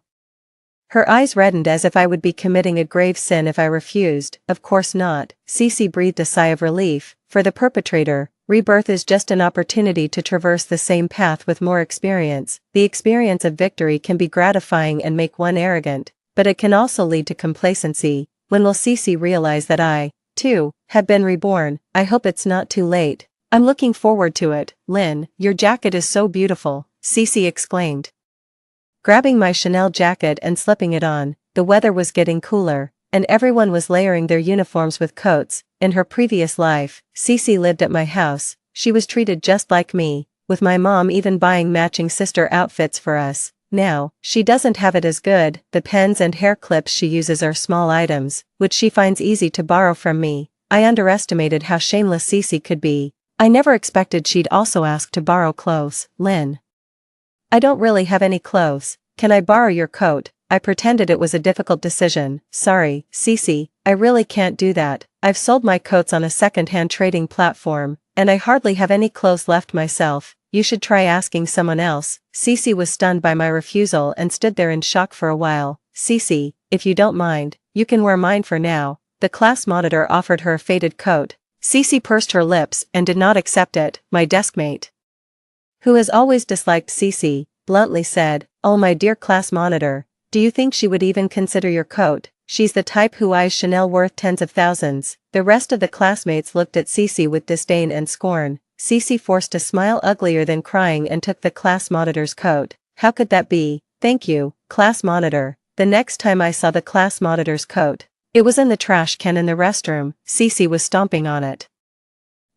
Her eyes reddened as if I would be committing a grave sin if I refused. Of course not. Cece breathed a sigh of relief. For the perpetrator, rebirth is just an opportunity to traverse the same path with more experience. The experience of victory can be gratifying and make one arrogant, but it can also lead to complacency. When will Cece realize that I, too, have been reborn? I hope it's not too late. I'm looking forward to it. Lynn, your jacket is so beautiful, Cece exclaimed. Grabbing my Chanel jacket and slipping it on, the weather was getting cooler, and everyone was layering their uniforms with coats. In her previous life, Cece lived at my house. She was treated just like me, with my mom even buying matching sister outfits for us. Now, she doesn't have it as good. The pens and hair clips she uses are small items, which she finds easy to borrow from me. I underestimated how shameless Cece could be. I never expected she'd also ask to borrow clothes. Lynn, I don't really have any clothes. Can I borrow your coat? I pretended it was a difficult decision. Sorry, Cece, I really can't do that. I've sold my coats on a second-hand trading platform, and I hardly have any clothes left myself. You should try asking someone else. Cece was stunned by my refusal and stood there in shock for a while. Cece, if you don't mind, you can wear mine for now. The class monitor offered her a faded coat. Cece pursed her lips and did not accept it. My deskmate, who has always disliked Cece, bluntly said, "Oh my dear class monitor, do you think she would even consider your coat? She's the type who eyes Chanel worth tens of thousands." The rest of the classmates looked at Cece with disdain and scorn. Cece forced a smile uglier than crying and took the class monitor's coat. How could that be? Thank you, class monitor. The next time I saw the class monitor's coat, it was in the trash can in the restroom. Cece was stomping on it.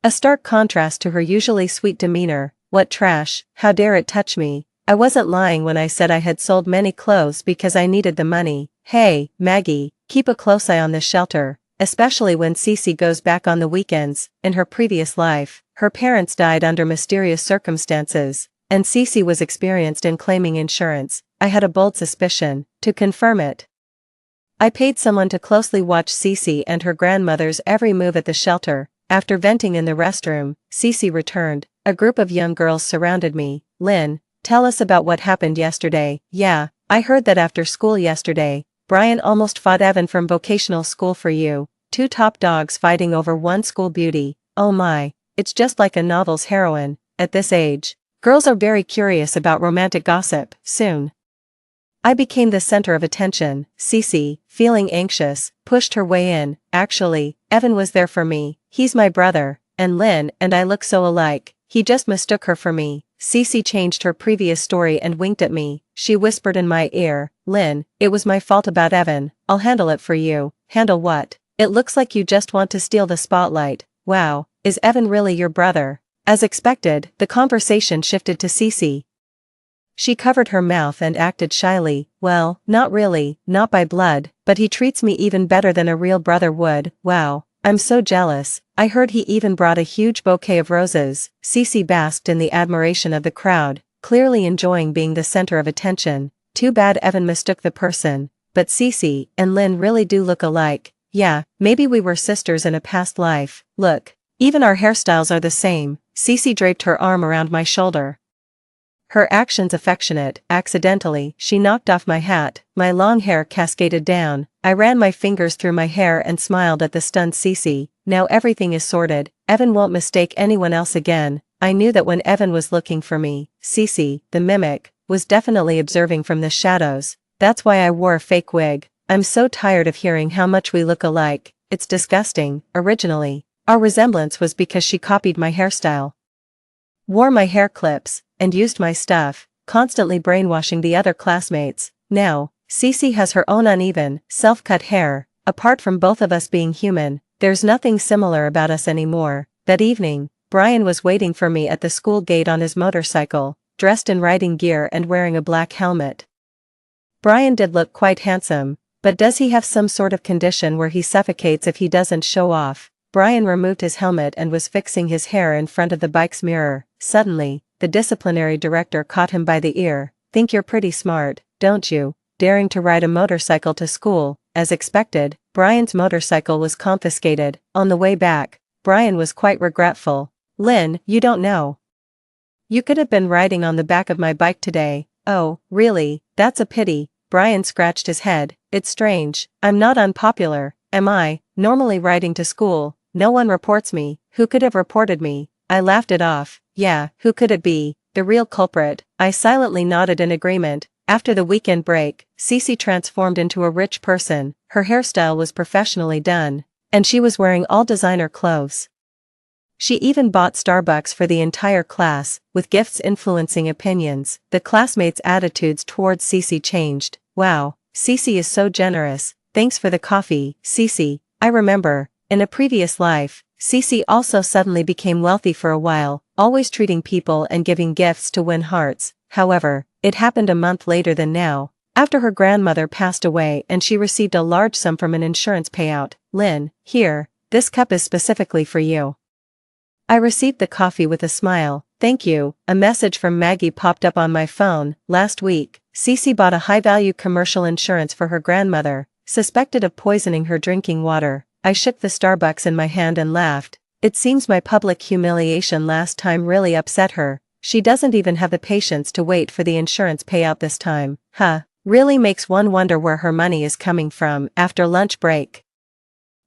A stark contrast to her usually sweet demeanor. What trash? How dare it touch me? I wasn't lying when I said I had sold many clothes because I needed the money. Hey, Maggie, keep a close eye on this shelter, especially when Cece goes back on the weekends. In her previous life, her parents died under mysterious circumstances, and Cece was experienced in claiming insurance. I had a bold suspicion. To confirm it, I paid someone to closely watch Cece and her grandmother's every move at the shelter. After venting in the restroom, Cece returned. A group of young girls surrounded me. Lynn, tell us about what happened yesterday. Yeah, I heard that after school yesterday, Brian almost fought Evan from vocational school for you. Two top dogs fighting over one school beauty. Oh my, it's just like a novel's heroine. At this age, girls are very curious about romantic gossip. Soon, I became the center of attention. Cece, feeling anxious, pushed her way in. Actually, Evan was there for me. He's my brother, and Lynn and I look so alike. He just mistook her for me. Cece changed her previous story and winked at me. She whispered in my ear, Lynn, it was my fault about Evan. I'll handle it for you. Handle what? It looks like you just want to steal the spotlight. Wow, is Evan really your brother? As expected, the conversation shifted to Cece. She covered her mouth and acted shyly. Well, not really, not by blood, but he treats me even better than a real brother would. Wow, I'm so jealous. I heard he even brought a huge bouquet of roses. Cece basked in the admiration of the crowd, clearly enjoying being the center of attention. Too bad Evan mistook the person, but Cece and Lynn really do look alike. Yeah, maybe we were sisters in a past life. Look, even our hairstyles are the same. Cece draped her arm around my shoulder. Her actions affectionate. Accidentally, she knocked off my hat. My long hair cascaded down. I ran my fingers through my hair and smiled at the stunned Cece. Now everything is sorted. Evan won't mistake anyone else again. I knew that when Evan was looking for me, Cece, the mimic, was definitely observing from the shadows. That's why I wore a fake wig. I'm so tired of hearing how much we look alike. it's disgusting. Originally, our resemblance was because she copied my hairstyle, wore my hair clips, and used my stuff, constantly brainwashing the other classmates. Now, Cece has her own uneven, self-cut hair. Apart from both of us being human, there's nothing similar about us anymore. That evening, Brian was waiting for me at the school gate on his motorcycle, dressed in riding gear and wearing a black helmet. Brian did look quite handsome, but does he have some sort of condition where he suffocates if he doesn't show off? Brian removed his helmet and was fixing his hair in front of the bike's mirror. Suddenly, the disciplinary director caught him by the ear. "Think you're pretty smart, don't you? Daring to ride a motorcycle to school." As expected, Brian's motorcycle was confiscated. On the way back, Brian was quite regretful. "Lynn, you don't know. You could have been riding on the back of my bike today." "Oh, really? That's a pity." Brian scratched his head. "It's strange. I'm not unpopular, am I? Normally riding to school, no one reports me." "Who could have reported me?" I laughed it off. "Yeah, who could it be? The real culprit." I silently nodded in agreement. After the weekend break, Cece transformed into a rich person. Her hairstyle was professionally done, and she was wearing all designer clothes. She even bought Starbucks for the entire class, with gifts influencing opinions. The classmates' attitudes towards Cece changed. "Wow, Cece is so generous. Thanks for the coffee, Cece." I remember, in a previous life, Cece also suddenly became wealthy for a while, always treating people and giving gifts to win hearts. However, it happened a month later than now, after her grandmother passed away and she received a large sum from an insurance payout. "Lynn, here, this cup is specifically for you." I received the coffee with a smile. "Thank you." A message from Maggie popped up on my phone. "Last week, Cece bought a high-value commercial insurance for her grandmother, suspected of poisoning her drinking water." I shook the Starbucks in my hand and laughed. It seems my public humiliation last time really upset her. She doesn't even have the patience to wait for the insurance payout this time. Really makes one wonder where her money is coming from. After lunch break,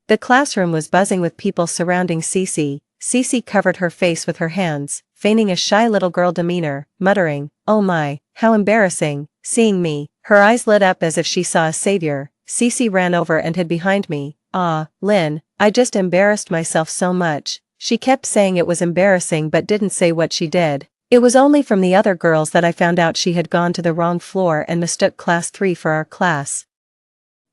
the classroom was buzzing with people surrounding Cece. Cece covered her face with her hands, feigning a shy little girl demeanor, muttering, "Oh my, how embarrassing." Seeing me, her eyes lit up as if she saw a savior. Cece ran over and hid behind me. "Ah, Lynn, I just embarrassed myself so much." She kept saying it was embarrassing but didn't say what she did. It was only from the other girls that I found out she had gone to the wrong floor and mistook class 3 for our class.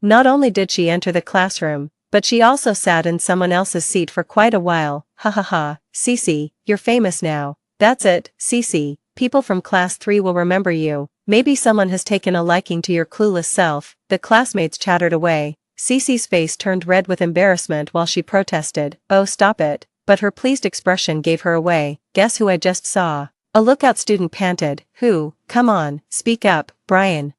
Not only did she enter the classroom, but she also sat in someone else's seat for quite a while. "Ha ha ha, Cece, you're famous now." "That's it, Cece, people from class 3 will remember you. Maybe someone has taken a liking to your clueless self." The classmates chattered away. Cece's face turned red with embarrassment while she protested, "Oh, stop it." But her pleased expression gave her away. "Guess who I just saw?" A lookout student panted. "Who? Come on, speak up." "Brian."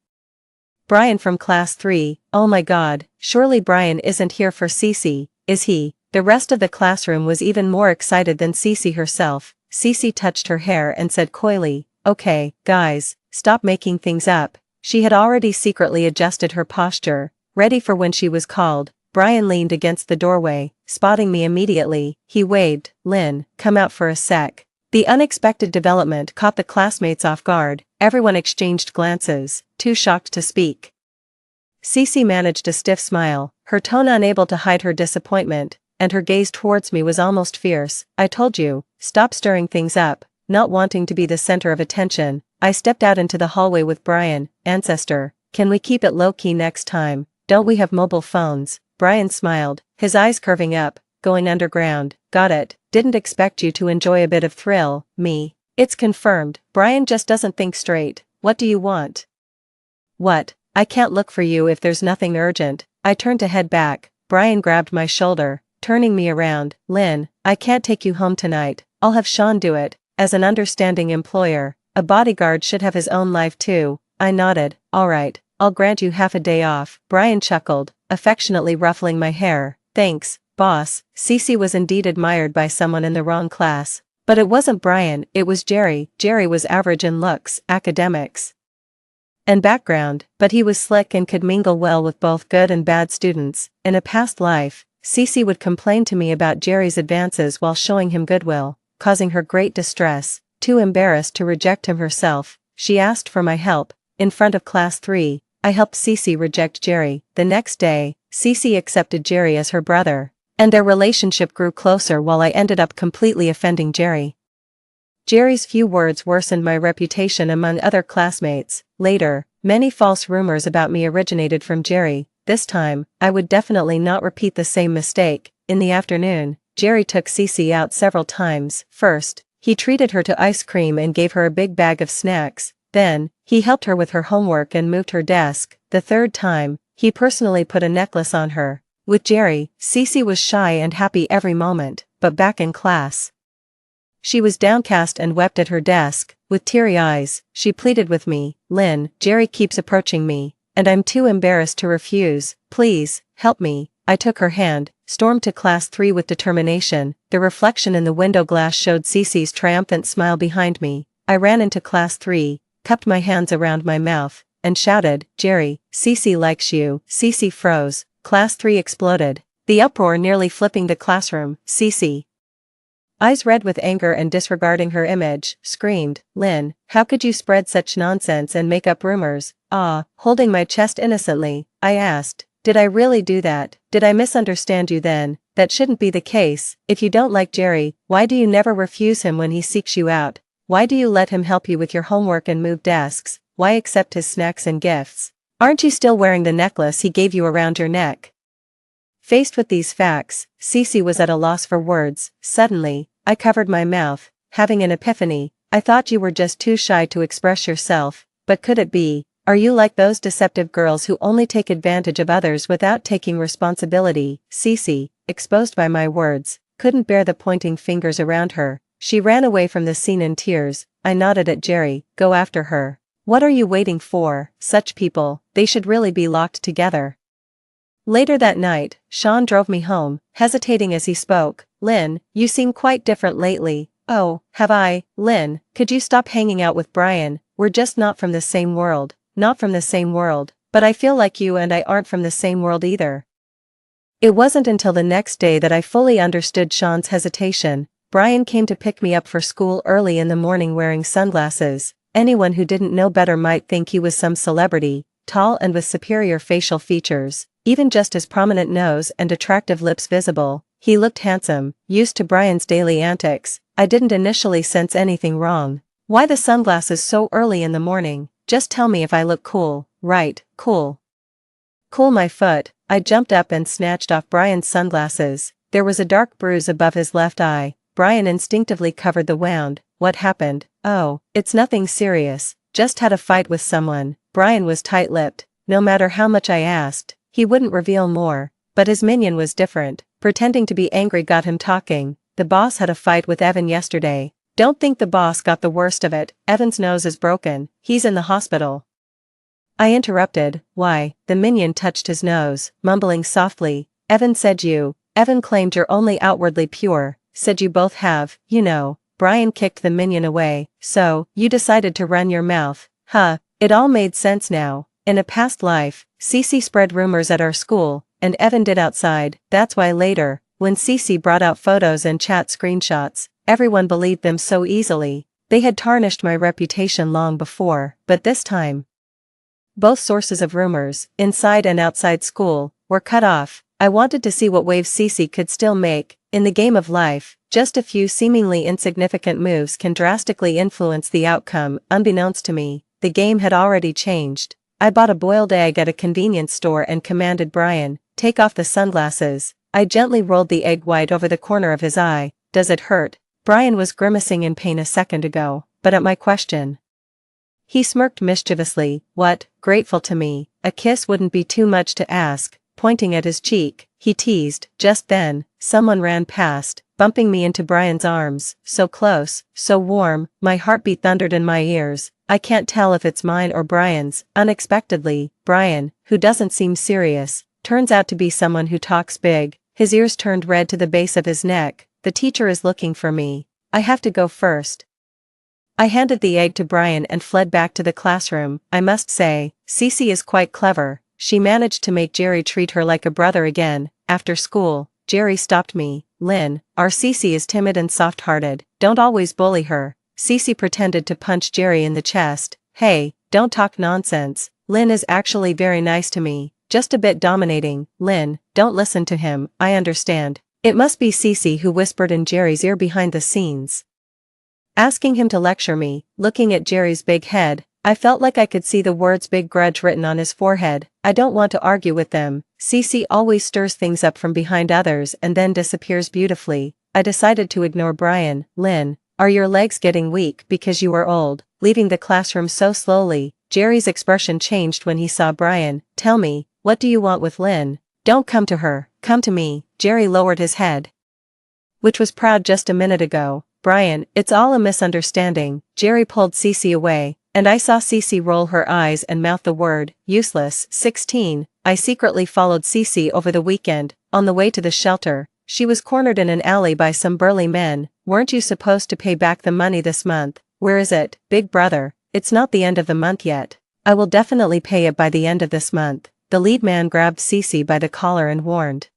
"Brian from class 3, oh my god, surely Brian isn't here for Cece, is he?" The rest of the classroom was even more excited than Cece herself. Cece touched her hair and said coyly, "Okay, guys, stop making things up." She had already secretly adjusted her posture, ready for when she was called. Brian leaned against the doorway, spotting me immediately. He waved. "Lynn, come out for a sec." The unexpected development caught the classmates off guard. Everyone exchanged glances, too shocked to speak. Cece managed a stiff smile, her tone unable to hide her disappointment, and her gaze towards me was almost fierce. "I told you, stop stirring things up." Not wanting to be the center of attention, I stepped out into the hallway with Brian. "Ancestor, can we keep it low-key next time? Don't we have mobile phones?" Brian smiled, his eyes curving up. "Going underground." "Got it. Didn't expect you to enjoy a bit of thrill." "Me." "It's confirmed. Brian just doesn't think straight. What do you want?" "What? I can't look for you if there's nothing urgent." I turned to head back. Brian grabbed my shoulder, turning me around. "Lynn, I can't take you home tonight. I'll have Sean do it." As an understanding employer, a bodyguard should have his own life too. I nodded. "All right, I'll grant you half a day off." Brian chuckled, affectionately ruffling my hair. "Thanks, boss." Cece was indeed admired by someone in the wrong class. But it wasn't Brian, it was Jerry. Jerry was average in looks, academics, and background, but he was slick and could mingle well with both good and bad students. In a past life, Cece would complain to me about Jerry's advances while showing him goodwill, causing her great distress. Too embarrassed to reject him herself, she asked for my help. In front of class 3, I helped Cece reject Jerry. The next day, Cece accepted Jerry as her brother. And their relationship grew closer while I ended up completely offending Jerry. Jerry's few words worsened my reputation among other classmates. Later, many false rumors about me originated from Jerry. This time, I would definitely not repeat the same mistake. In the afternoon, Jerry took Cece out several times. First, he treated her to ice cream and gave her a big bag of snacks. Then, he helped her with her homework and moved her desk. The third time, he personally put a necklace on her. With Jerry, Cece was shy and happy every moment, but back in class, she was downcast and wept at her desk. With teary eyes, she pleaded with me, "Lynn, Jerry keeps approaching me, and I'm too embarrassed to refuse. Please, help me." I took her hand, stormed to class 3 with determination. The reflection in the window glass showed Cece's triumphant smile behind me. I ran into class 3, cupped my hands around my mouth, and shouted, "Jerry, Cece likes you." Cece froze. Class 3 exploded. The uproar nearly flipping the classroom. Cece, eyes red with anger and disregarding her image, screamed, "Lynn, how could you spread such nonsense and make up rumors?" Holding my chest innocently, I asked, "Did I really do that? Did I misunderstand you then? That shouldn't be the case. If you don't like Jerry, why do you never refuse him when he seeks you out? Why do you let him help you with your homework and move desks? Why accept his snacks and gifts? Aren't you still wearing the necklace he gave you around your neck?" Faced with these facts, Cece was at a loss for words. Suddenly, I covered my mouth, having an epiphany. "I thought you were just too shy to express yourself, but could it be? Are you like those deceptive girls who only take advantage of others without taking responsibility?" Cece, exposed by my words, couldn't bear the pointing fingers around her. She ran away from the scene in tears. I nodded at Jerry, "Go after her. What are you waiting for? Such people, they should really be locked together." Later that night, Sean drove me home, hesitating as he spoke. "Lynn, you seem quite different lately." "Oh, have I? Lynn, could you stop hanging out with Brian? We're just not from the same world." "Not from the same world, but I feel like you and I aren't from the same world either." It wasn't until the next day that I fully understood Sean's hesitation. Brian came to pick me up for school early in the morning wearing sunglasses. Anyone who didn't know better might think he was some celebrity, tall and with superior facial features. Even just his prominent nose and attractive lips visible, he looked handsome. Used to Brian's daily antics, I didn't initially sense anything wrong. "Why the sunglasses so early in the morning? Just tell me if I look cool." "Right, cool." "Cool my foot." I jumped up and snatched off Brian's sunglasses. There was a dark bruise above his left eye. Brian instinctively covered the wound. "What happened?" "Oh, it's nothing serious. Just had a fight with someone." Brian was tight-lipped. No matter how much I asked, he wouldn't reveal more. But his minion was different. Pretending to be angry got him talking. "The boss had a fight with Evan yesterday. Don't think the boss got the worst of it. Evan's nose is broken. He's in the hospital." I interrupted. "Why?" The minion touched his nose, mumbling softly. "Evan said you. Evan claimed you're only outwardly pure. Said you both have, you know." Brian kicked the minion away. "So, you decided to run your mouth. Huh." It all made sense now. In a past life, Cece spread rumors at our school, and Evan did outside. That's why later, when Cece brought out photos and chat screenshots, everyone believed them so easily. They had tarnished my reputation long before, but this time, both sources of rumors, inside and outside school, were cut off. I wanted to see what waves Cece could still make. In the game of life, just a few seemingly insignificant moves can drastically influence the outcome. Unbeknownst to me, the game had already changed. I bought a boiled egg at a convenience store and commanded Brian, "Take off the sunglasses." I gently rolled the egg white over the corner of his eye. "Does it hurt?" Brian was grimacing in pain a second ago, but at my question, he smirked mischievously. "What? Grateful to me? A kiss wouldn't be too much to ask." Pointing at his cheek, he teased. Just then, someone ran past, bumping me into Brian's arms. So close, so warm, my heartbeat thundered in my ears. I can't tell if it's mine or Brian's. Unexpectedly, Brian, who doesn't seem serious, turns out to be someone who talks big. His ears turned red to the base of his neck. "The teacher is looking for me. I have to go first." I handed the egg to Brian and fled back to the classroom. I must say, Cece is quite clever. She managed to make Jerry treat her like a brother again. After school, Jerry stopped me. "Lynn, our Cece is timid and soft-hearted. Don't always bully her." Cece pretended to punch Jerry in the chest. "Hey, don't talk nonsense. Lynn is actually very nice to me." just a bit dominating. Lynn, don't listen to him, I understand. It must be Cece who whispered in Jerry's ear behind the scenes, asking him to lecture me. Looking at Jerry's big head, I felt like I could see the words big grudge written on his forehead. I don't want to argue with them. Cece always stirs things up from behind others and then disappears beautifully. I decided to ignore Brian. Lynn, are your legs getting weak because you are old? Leaving the classroom so slowly, Jerry's expression changed when he saw Brian. Tell me, what do you want with Lynn? Don't come to her, come to me. Jerry lowered his head, which was proud just a minute ago. Brian, it's all a misunderstanding. Jerry pulled Cece away, and I saw Cece roll her eyes and mouth the word, useless. 16. I secretly followed Cece over the weekend. On the way to the shelter, she was cornered in an alley by some burly men. Weren't you supposed to pay back the money this month? Where is it, big brother? It's not the end of the month yet. I will definitely pay it by the end of this month. The lead man grabbed Cece by the collar and warned.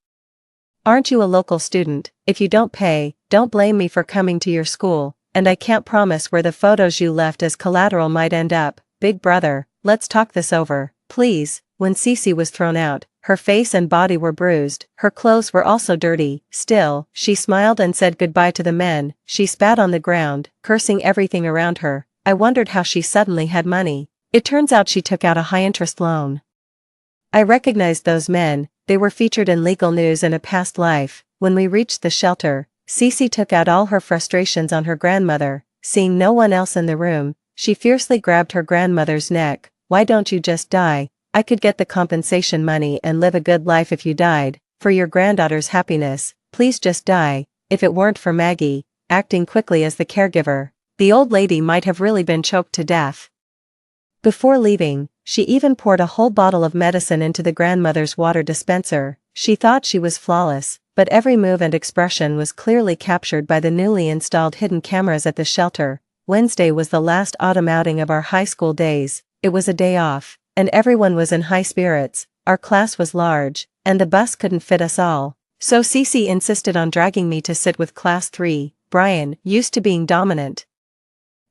Aren't you a local student? If you don't pay, don't blame me for coming to your school, and I can't promise where the photos you left as collateral might end up. Big brother, let's talk this over, please. When Cece was thrown out, her face and body were bruised, her clothes were also dirty. Still, she smiled and said goodbye to the men. She spat on the ground, cursing everything around her. I wondered how she suddenly had money. It turns out she took out a high-interest loan. I recognized those men. They were featured in legal news in a past life. When we reached the shelter, Cece took out all her frustrations on her grandmother. Seeing no one else in the room, she fiercely grabbed her grandmother's neck. Why don't you just die? I could get the compensation money and live a good life if you died. For your granddaughter's happiness, please just die. If it weren't for Maggie, acting quickly as the caregiver, the old lady might have really been choked to death. Before leaving, she even poured a whole bottle of medicine into the grandmother's water dispenser. She thought she was flawless, but every move and expression was clearly captured by the newly installed hidden cameras at the shelter. Wednesday was the last autumn outing of our high school days. It was a day off, and everyone was in high spirits. Our class was large, and the bus couldn't fit us all. So Cece insisted on dragging me to sit with class 3. Brian, used to being dominant,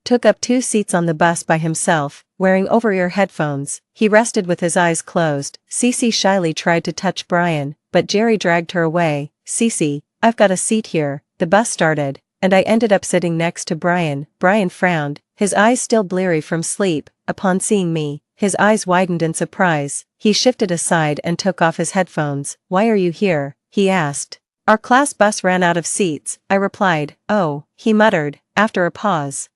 took up 2 seats on the bus by himself, wearing over-ear headphones. He rested with his eyes closed. Cece shyly tried to touch Brian, but Jerry dragged her away. Cece, I've got a seat here. The bus started, and I ended up sitting next to Brian. Brian frowned, his eyes still bleary from sleep. Upon seeing me, his eyes widened in surprise. He shifted aside and took off his headphones. Why are you here? He asked. Our class bus ran out of seats, I replied. Oh, he muttered, after a pause.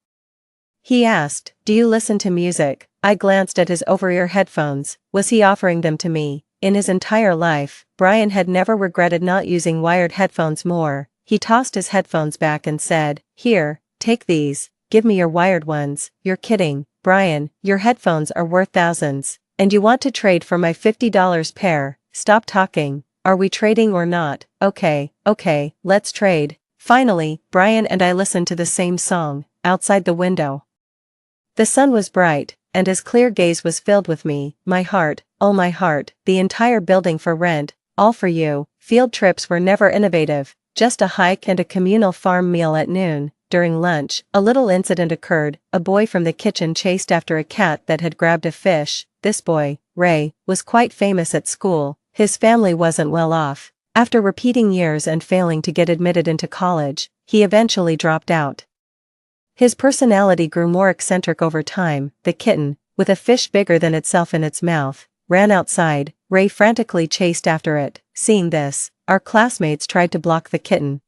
He asked, do you listen to music? I glanced at his over-ear headphones. Was he offering them to me? In his entire life, Brian had never regretted not using wired headphones more. He tossed his headphones back and said, here, take these. Give me your wired ones. You're kidding, Brian, your headphones are worth thousands. And you want to trade for my $50 pair? Stop talking. Are we trading or not? Okay, let's trade. Finally, Brian and I listened to the same song, outside the window. The sun was bright, and his clear gaze was filled with me. My heart, oh my heart, the entire building for rent, all for you. Field trips were never innovative, just a hike and a communal farm meal at noon. During lunch, a little incident occurred. A boy from the kitchen chased after a cat that had grabbed a fish. This boy, Ray, was quite famous at school. His family wasn't well off. After repeating years and failing to get admitted into college, he eventually dropped out. His personality grew more eccentric over time. The kitten, with a fish bigger than itself in its mouth, ran outside. Ray frantically chased after it. Seeing this, our classmates tried to block the kitten.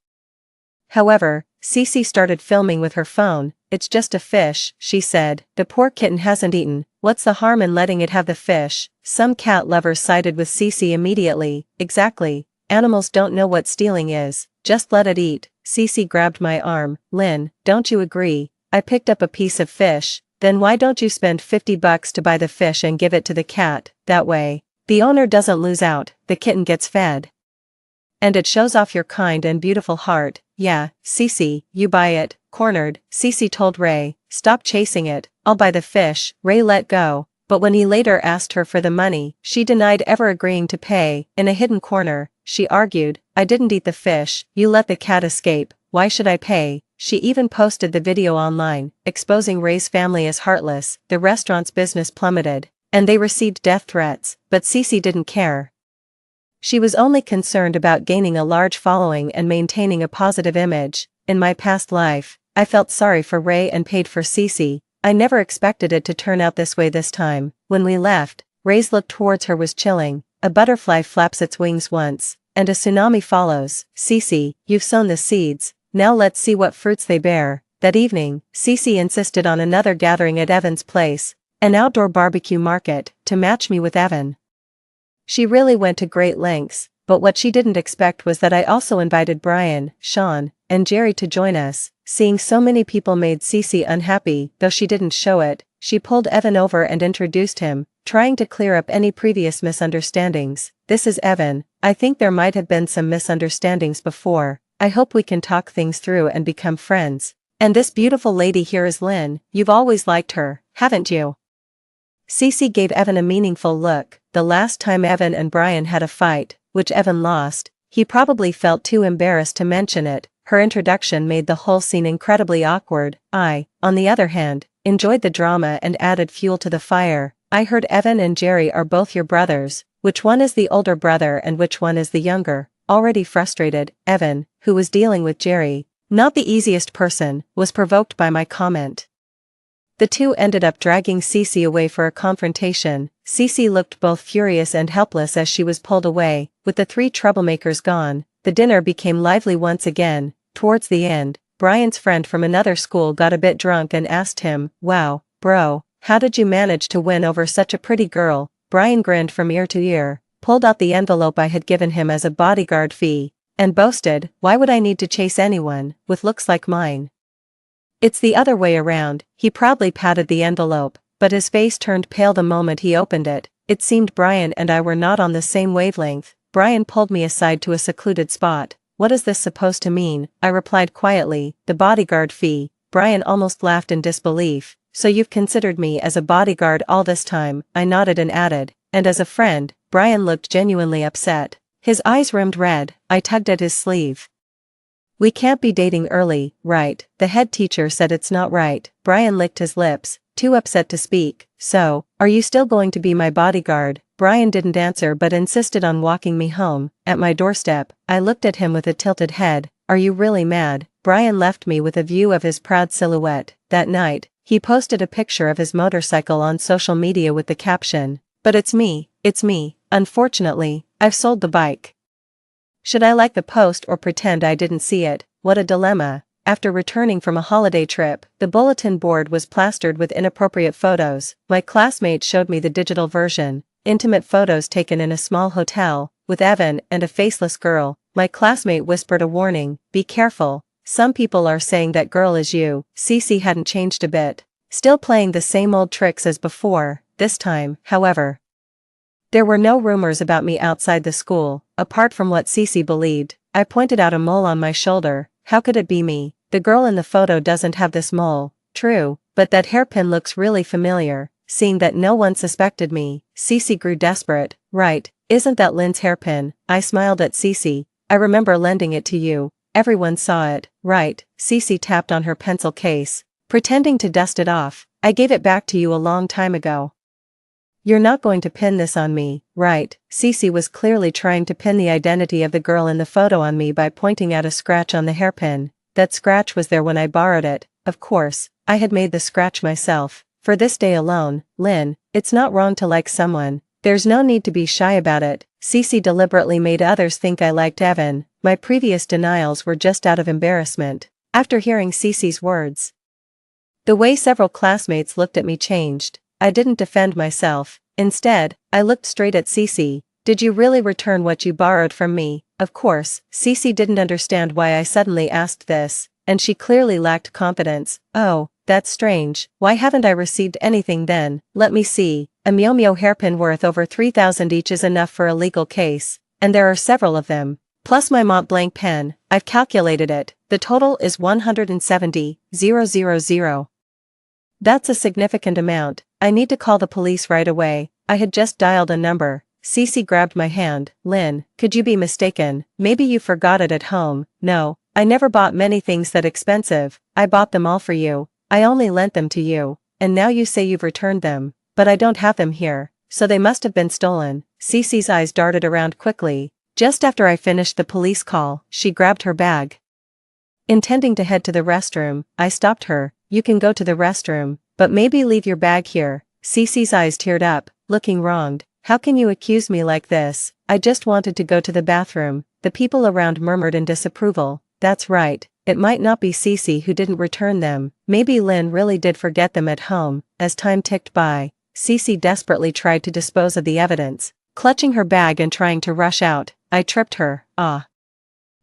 However, Cece started filming with her phone. It's just a fish, she said. The poor kitten hasn't eaten. What's the harm in letting it have the fish? Some cat lovers sided with Cece immediately. Exactly. Animals don't know what stealing is. Just let it eat. Cece grabbed my arm. Lynn, don't you agree? I picked up a piece of fish. Then why don't you spend $50 to buy the fish and give it to the cat? That way, the owner doesn't lose out, the kitten gets fed. And it shows off your kind and beautiful heart. Yeah, Cece, you buy it. Cornered, Cece told Ray, stop chasing it, I'll buy the fish. Ray let go, but when he later asked her for the money, she denied ever agreeing to pay. In a hidden corner, she argued, I didn't eat the fish, you let the cat escape, why should I pay? She even posted the video online, exposing Ray's family as heartless. The restaurant's business plummeted, and they received death threats, but Cece didn't care. She was only concerned about gaining a large following and maintaining a positive image. In my past life, I felt sorry for Ray and paid for Cece. I never expected it to turn out this way this time. When we left, Ray's look towards her was chilling. A butterfly flaps its wings once, and a tsunami follows. Cece, you've sown the seeds, now let's see what fruits they bear. That evening, Cece insisted on another gathering at Evan's place, an outdoor barbecue market, to match me with Evan. She really went to great lengths, but what she didn't expect was that I also invited Brian, Sean, and Jerry to join us. Seeing so many people made Cece unhappy, though she didn't show it. She pulled Evan over and introduced him, trying to clear up any previous misunderstandings. This is Evan. I think there might have been some misunderstandings before. I hope we can talk things through and become friends. And this beautiful lady here is Lynn. You've always liked her, haven't you? Cece gave Evan a meaningful look. The last time Evan and Brian had a fight, which Evan lost, he probably felt too embarrassed to mention it. Her introduction made the whole scene incredibly awkward. I, on the other hand, enjoyed the drama and added fuel to the fire. I heard Evan and Jerry are both your brothers. Which one is the older brother and which one is the younger? Already frustrated, Evan, who was dealing with Jerry, not the easiest person, was provoked by my comment. The two ended up dragging Cece away for a confrontation. Cece looked both furious and helpless as she was pulled away. With the three troublemakers gone, the dinner became lively once again. Towards the end, Brian's friend from another school got a bit drunk and asked him, "Wow, bro, how did you manage to win over such a pretty girl?" Brian grinned from ear to ear, pulled out the envelope I had given him as a bodyguard fee, and boasted, "Why would I need to chase anyone with looks like mine? It's the other way around." He proudly patted the envelope, but his face turned pale the moment he opened it. It seemed Brian and I were not on the same wavelength. Brian pulled me aside to a secluded spot. "What is this supposed to mean?" I replied quietly. "The bodyguard fee." Brian almost laughed in disbelief. "So you've considered me as a bodyguard all this time?" I nodded and added, "And as a friend." Brian looked genuinely upset. His eyes rimmed red. I tugged at his sleeve. "We can't be dating early, right? The head teacher said it's not right." Brian licked his lips, too upset to speak. "So, are you still going to be my bodyguard?" Brian didn't answer but insisted on walking me home. At my doorstep, I looked at him with a tilted head. "Are you really mad?" Brian left me with a view of his proud silhouette. That night, he posted a picture of his motorcycle on social media with the caption, "But it's me, it's me. Unfortunately, I've sold the bike." Should I like the post or pretend I didn't see it? What a dilemma. After returning from a holiday trip, the bulletin board was plastered with inappropriate photos. My classmate showed me the digital version. Intimate photos taken in a small hotel, with Evan and a faceless girl. My classmate whispered a warning, "Be careful. Some people are saying that girl is you." Cece hadn't changed a bit. Still playing the same old tricks as before. This time, however, there were no rumors about me outside the school, apart from what Cece believed. I pointed out a mole on my shoulder. "How could it be me? The girl in the photo doesn't have this mole." "True, but that hairpin looks really familiar." Seeing that no one suspected me, Cece grew desperate. "Right, isn't that Lynn's hairpin?" I smiled at Cece. "I remember lending it to you. Everyone saw it." "Right." Cece tapped on her pencil case, pretending to dust it off. "I gave it back to you a long time ago. You're not going to pin this on me, right?" Cece was clearly trying to pin the identity of the girl in the photo on me by pointing out a scratch on the hairpin. That scratch was there when I borrowed it. Of course, I had made the scratch myself. For this day alone, Lynn, it's not wrong to like someone. There's no need to be shy about it. Cece deliberately made others think I liked Evan. My previous denials were just out of embarrassment. After hearing Cece's words, the way several classmates looked at me changed. I didn't defend myself. Instead, I looked straight at Cece. "Did you really return what you borrowed from me?" Of course, Cece didn't understand why I suddenly asked this, and she clearly lacked confidence. "Oh, that's strange. Why haven't I received anything then? Let me see. A Meow hairpin worth over 3,000 each is enough for a legal case, and there are several of them. Plus my Mont Blanc pen. I've calculated it. The total is 170,000. That's a significant amount. I need to call the police right away." I had just dialed a number. Cece grabbed my hand. "Lynn, could you be mistaken? Maybe you forgot it at home." "No, I never bought many things that expensive. I bought them all for you. I only lent them to you. And now you say you've returned them." but I don't have them here, so they must have been stolen. Cece's eyes darted around quickly. Just after I finished the police call, she grabbed her bag. Intending to head to the restroom, I stopped her. You can go to the restroom, but maybe leave your bag here. Cece's eyes teared up, looking wronged. How can you accuse me like this? I just wanted to go to the bathroom. The people around murmured in disapproval. That's right, it might not be Cece who didn't return them. Maybe Lynn really did forget them at home. As time ticked by, Cece desperately tried to dispose of the evidence. Clutching her bag and trying to rush out, I tripped her. Ah.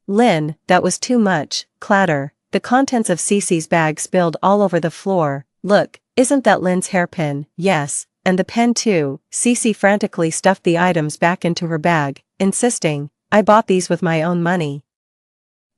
Lynn, that was too much. Clatter. The contents of Cece's bag spilled all over the floor. Look, isn't that Lynn's hairpin? Yes, and the pen too. Cece frantically stuffed the items back into her bag, insisting, I bought these with my own money.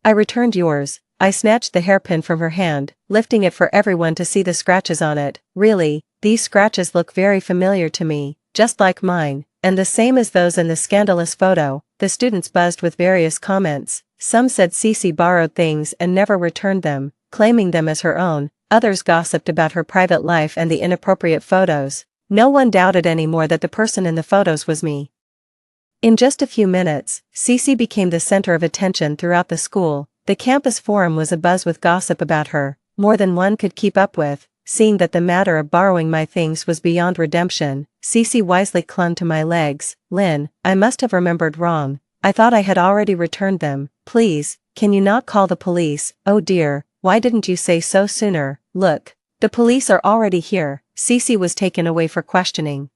I returned yours. I snatched the hairpin from her hand, lifting it for everyone to see the scratches on it. Really, these scratches look very familiar to me, just like mine, and the same as those in the scandalous photo. The students buzzed with various comments. Some said Cece borrowed things and never returned them, claiming them as her own. Others gossiped about her private life and the inappropriate photos. No one doubted anymore that the person in the photos was me. In just a few minutes, Cece became the center of attention throughout the school. The campus forum was abuzz with gossip about her, more than one could keep up with. Seeing that the matter of borrowing my things was beyond redemption, Cece wisely clung to my legs. Lynn, I must have remembered wrong. I thought I had already returned them. Please, can you not call the police? Oh dear, why didn't you say so sooner? Look, the police are already here. Cece was taken away for questioning.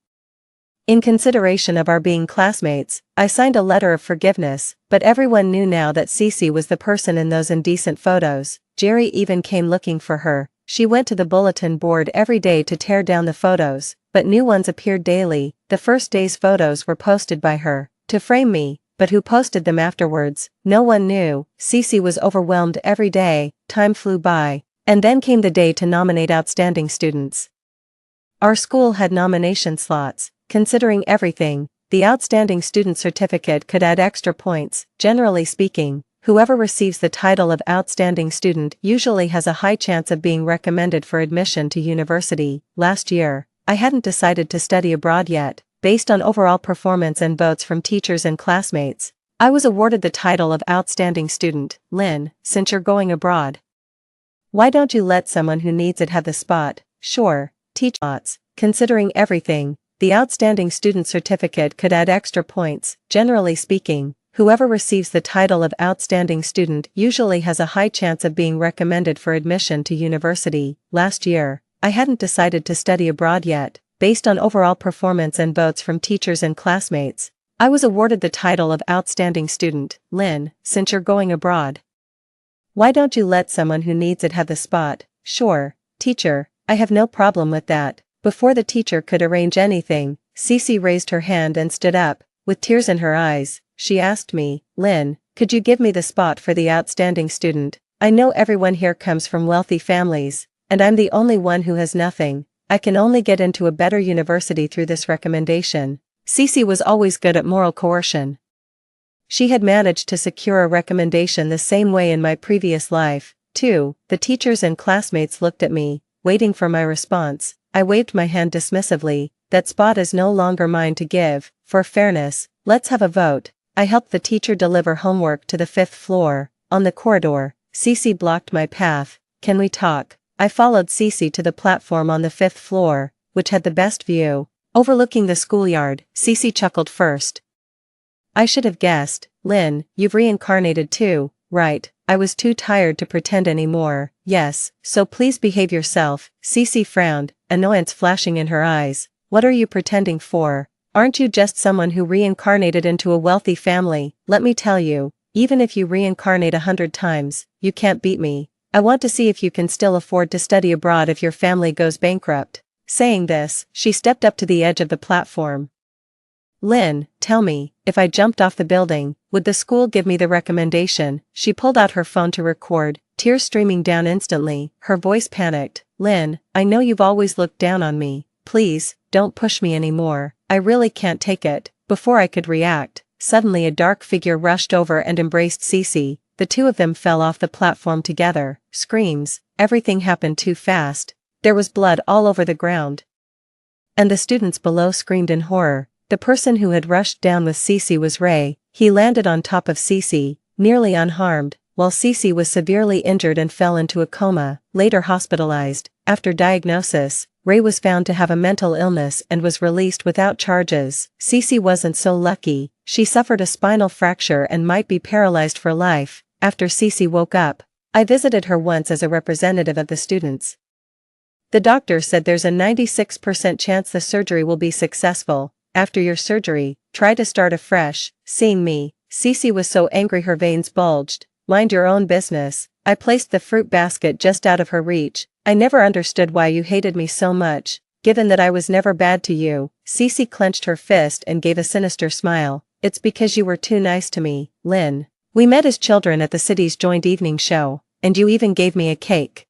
In consideration of our being classmates, I signed a letter of forgiveness, but everyone knew now that Cece was the person in those indecent photos. Jerry even came looking for her. She went to the bulletin board every day to tear down the photos, but new ones appeared daily. The first day's photos were posted by her, to frame me, but who posted them afterwards, no one knew. Cece was overwhelmed every day. Time flew by, and then came the day to nominate outstanding students. Our school had nomination slots. Considering everything, the outstanding student certificate could add extra points. Generally speaking, whoever receives the title of outstanding student usually has a high chance of being recommended for admission to university. Last year, I hadn't decided to study abroad yet. Based on overall performance and votes from teachers and classmates, I was awarded the title of outstanding student. Lynn, since you're going abroad, why don't you let someone who needs it have the spot? Sure, teach lots. Considering everything, the outstanding student certificate could add extra points. Generally speaking, whoever receives the title of outstanding student usually has a high chance of being recommended for admission to university. Last year, I hadn't decided to study abroad yet. Based on overall performance and votes from teachers and classmates, I was awarded the title of outstanding student. Lynn, since you're going abroad, why don't you let someone who needs it have the spot? Sure, teacher, I have no problem with that. Before the teacher could arrange anything, Cece raised her hand and stood up. With tears in her eyes, she asked me, Lynn, could you give me the spot for the outstanding student? I know everyone here comes from wealthy families, and I'm the only one who has nothing. I can only get into a better university through this recommendation. Cece was always good at moral coercion. She had managed to secure a recommendation the same way in my previous life, too. The teachers and classmates looked at me, waiting for my response. I waved my hand dismissively. That spot is no longer mine to give. For fairness, let's have a vote. I helped the teacher deliver homework to the 5th floor. On the corridor, Cece blocked my path. Can we talk? I followed Cece to the platform on the 5th floor, which had the best view, overlooking the schoolyard. Cece chuckled first. I should have guessed. Lynn, you've reincarnated too, right? I was too tired to pretend anymore. Yes, so please behave yourself. Cece frowned, annoyance flashing in her eyes. What are you pretending for? Aren't you just someone who reincarnated into a wealthy family? Let me tell you, even if you reincarnate 100 times, you can't beat me. I want to see if you can still afford to study abroad if your family goes bankrupt. Saying this, she stepped up to the edge of the platform. Lynn, tell me, if I jumped off the building, would the school give me the recommendation? She pulled out her phone to record, tears streaming down instantly. Her voice panicked. Lynn, I know you've always looked down on me. Please, don't push me anymore. I really can't take it. Before I could react, suddenly a dark figure rushed over and embraced Cece. The two of them fell off the platform together. Screams. Everything happened too fast. There was blood all over the ground. and the students below screamed in horror. The person who had rushed down with Cece was Ray. He landed on top of Cece, nearly unharmed, while Cece was severely injured and fell into a coma, later hospitalized. After diagnosis, Ray was found to have a mental illness and was released without charges. Cece wasn't so lucky. She suffered a spinal fracture and might be paralyzed for life. After Cece woke up, I visited her once as a representative of the students. The doctor said there's a 96% chance the surgery will be successful. After your surgery, try to start afresh. Seeing me, Cece was so angry her veins bulged. Mind your own business. I placed the fruit basket just out of her reach. I never understood why you hated me so much, given that I was never bad to you. Cece clenched her fist and gave a sinister smile. It's because you were too nice to me, Lynn. We met as children at the city's joint evening show, and you even gave me a cake.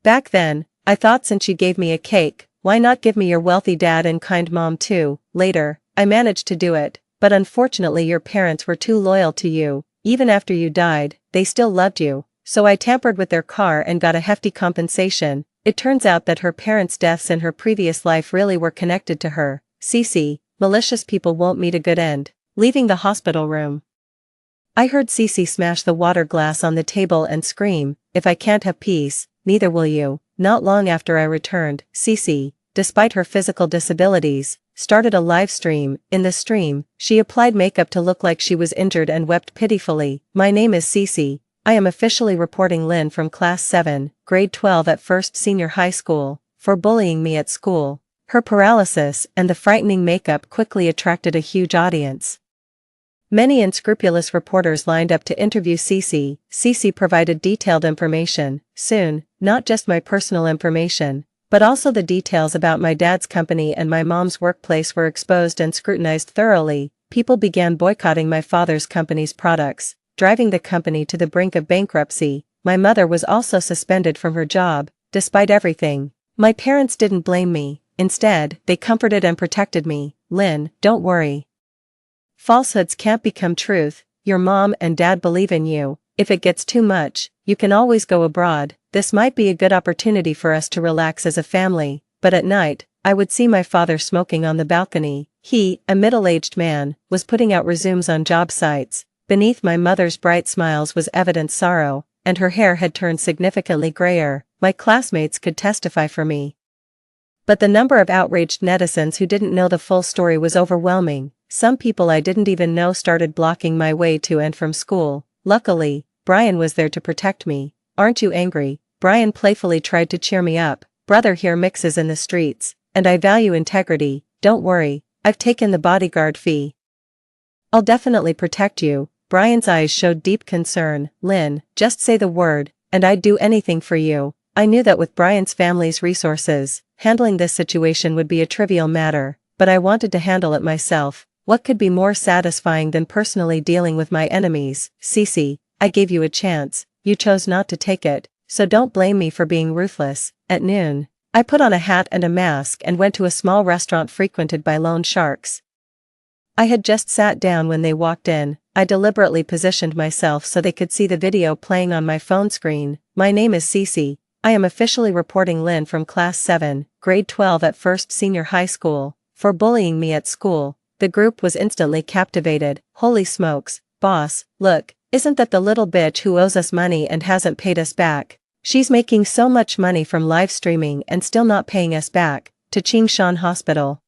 Back then, I thought since you gave me a cake, why not give me your wealthy dad and kind mom too? Later, I managed to do it, but unfortunately your parents were too loyal to you. Even after you died, they still loved you. So I tampered with their car and got a hefty compensation. It turns out that her parents' deaths in her previous life really were connected to her. Cece, malicious people won't meet a good end. Leaving the hospital room, I heard Cece smash the water glass on the table and scream, "If I can't have peace, neither will you." Not long after I returned, Cece, despite her physical disabilities, started a live stream. In the stream, she applied makeup to look like she was injured and wept pitifully. My name is Cece. I am officially reporting Lynn from Class 7, Grade 12 at First Senior High School, for bullying me at school. Her paralysis and the frightening makeup quickly attracted a huge audience. Many unscrupulous reporters lined up to interview Cece. Cece provided detailed information. Soon, not just my personal information, but also the details about my dad's company and my mom's workplace were exposed and scrutinized thoroughly. People began boycotting my father's company's products, driving the company to the brink of bankruptcy. My mother was also suspended from her job. Despite everything, my parents didn't blame me. Instead, they comforted and protected me. Lynn, don't worry. Falsehoods can't become truth. Your mom and dad believe in you. If it gets too much, you can always go abroad. This might be a good opportunity for us to relax as a family. But at night, I would see my father smoking on the balcony. He, a middle-aged man, was putting out resumes on job sites. Beneath my mother's bright smiles was evident sorrow, and her hair had turned significantly grayer. My classmates could testify for me. But the number of outraged netizens who didn't know the full story was overwhelming. Some people I didn't even know started blocking my way to and from school. Luckily, Brian was there to protect me. Aren't you angry? Brian playfully tried to cheer me up. Brother here mixes in the streets, and I value integrity. Don't worry, I've taken the bodyguard fee. I'll definitely protect you. Brian's eyes showed deep concern. Lynn, just say the word, and I'd do anything for you. I knew that with Brian's family's resources, handling this situation would be a trivial matter, but I wanted to handle it myself. What could be more satisfying than personally dealing with my enemies? Cece, I gave you a chance. You chose not to take it, so don't blame me for being ruthless. At noon, I put on a hat and a mask and went to a small restaurant frequented by loan sharks. I had just sat down when they walked in. I deliberately positioned myself so they could see the video playing on my phone screen. My name is Cece. I am officially reporting Lynn from Class 7, Grade 12 at First Senior High School, for bullying me at school. The group was instantly captivated. Holy smokes, boss, look, isn't that the little bitch who owes us money and hasn't paid us back? She's making so much money from live streaming and still not paying us back. To Qingshan Hospital.